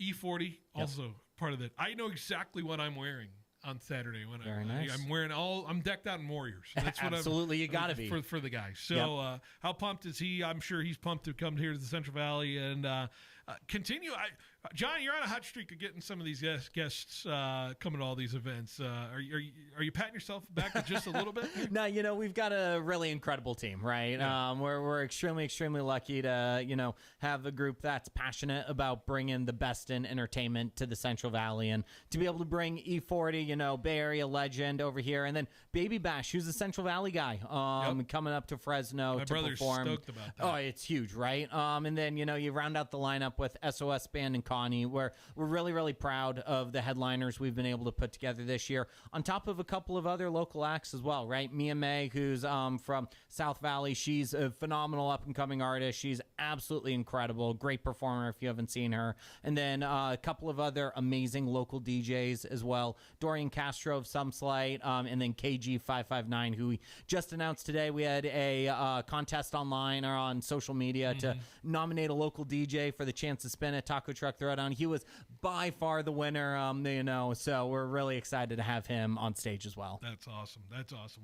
Speaker 1: E40 also part of that. I know exactly what I'm wearing on Saturday when I'm wearing I'm decked out in Warriors. That's what
Speaker 14: absolutely you got to be
Speaker 1: for the guy. So how pumped is he? I'm sure he's pumped to come here to the Central Valley and continue. John, you're on a hot streak of getting some of these guests coming to all these events. Are you patting yourself back just a little bit?
Speaker 14: No, we've got a really incredible team, right? Yeah. We're extremely lucky to have a group that's passionate about bringing the best in entertainment to the Central Valley, and to be able to bring E40, Bay Area legend over here, and then Baby Bash, who's a Central Valley guy, coming up to Fresno
Speaker 1: My
Speaker 14: to
Speaker 1: brother's
Speaker 14: perform.
Speaker 1: Stoked about that.
Speaker 14: Oh, it's huge, right? And then you round out the lineup with SOS Band and Connie, where we're really proud of the headliners we've been able to put together this year, on top of a couple of other local acts as well, right? Mia May, who's from South Valley, she's a phenomenal up-and-coming artist. She's absolutely incredible, great performer if you haven't seen her. And then a couple of other amazing local DJs as well, Dorian Castro of Some Slight, and then KG559, who we just announced today. We had a contest online or on social media to nominate a local DJ for the chance to spin a Taco Truck Throwdown. He was by far the winner, so we're really excited to have him on stage as well.
Speaker 1: That's awesome.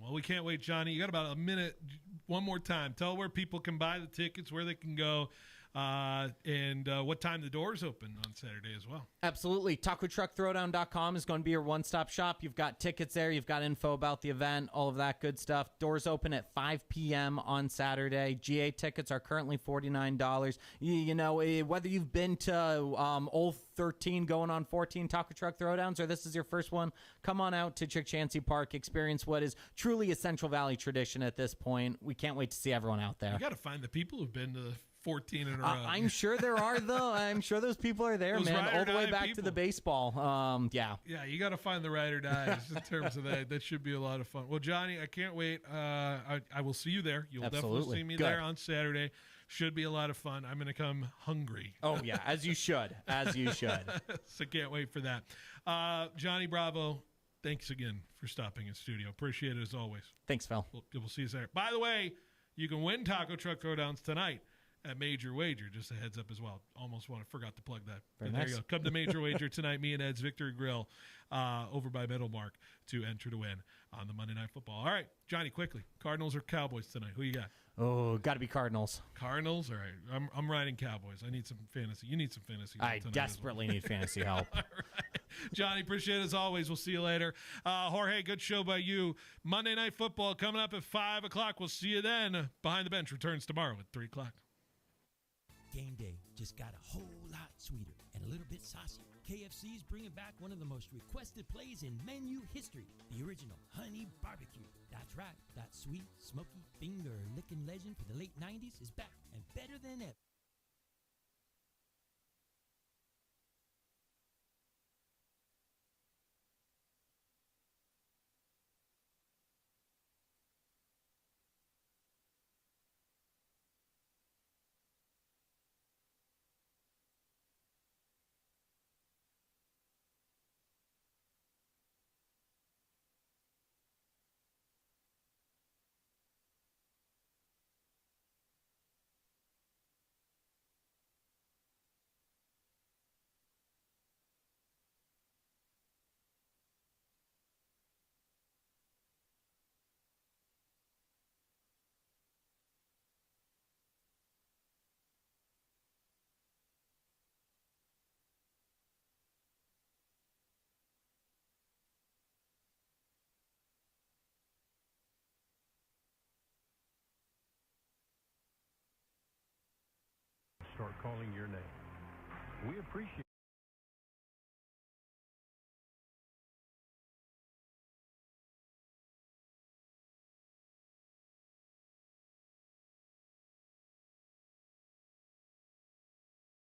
Speaker 1: Well, we can't wait, Johnny. You got about a minute. One more time. Tell where people can buy the tickets, where they can go, and what time the doors open on Saturday as well.
Speaker 14: Absolutely. TacoTruckThrowdown.com is going to be your one-stop shop. You've got tickets there. You've got info about the event, all of that good stuff. Doors open at 5 p.m. on Saturday. GA tickets are currently $49. Whether you've been to all 13 going on 14 Taco Truck Throwdowns, or this is your first one, come on out to Chick-Chansey Park. Experience what is truly a Central Valley tradition at this point. We can't wait to see everyone out there.
Speaker 1: You got to find the people who've been to 14 in a row.
Speaker 14: I'm sure there are, though. I'm sure those people are there, man. All the way back to the baseball. Yeah,
Speaker 1: you got to find the ride or dies in terms of that. That should be a lot of fun. Well, Johnny, I can't wait. I will see you there. You'll definitely see me there on Saturday. Should be a lot of fun. I'm going to come hungry.
Speaker 14: Oh, yeah, as you should.
Speaker 1: So can't wait for that. Johnny Bravo, thanks again for stopping in studio. Appreciate it as always.
Speaker 14: Thanks, Phil.
Speaker 1: We'll see you there. By the way, you can win Taco Truck Throwdowns tonight at Major Wager. Just a heads up as well. Forgot to plug that.
Speaker 14: Very
Speaker 1: nice.
Speaker 14: There you
Speaker 1: go. Come to Major Wager tonight. Me and Ed's Victory Grill over by Middlemark to enter to win on the Monday Night Football. All right, Johnny, quickly. Cardinals or Cowboys tonight? Who you got?
Speaker 14: Oh, got to be Cardinals.
Speaker 1: Cardinals? All right. I'm riding Cowboys. I need some fantasy. You need some fantasy.
Speaker 14: I desperately need fantasy help.
Speaker 1: All right. Johnny, appreciate it as always. We'll see you later. Jorge, good show by you. Monday Night Football coming up at 5 o'clock. We'll see you then. Behind the Bench returns tomorrow at 3 o'clock.
Speaker 15: Game day just got a whole lot sweeter and a little bit saucy. KFC's bringing back one of the most requested plays in menu history, the original Honey Barbecue. That's right, that sweet, smoky, finger-licking legend for the late 90s is back and better than ever.
Speaker 16: calling your name. We appreciate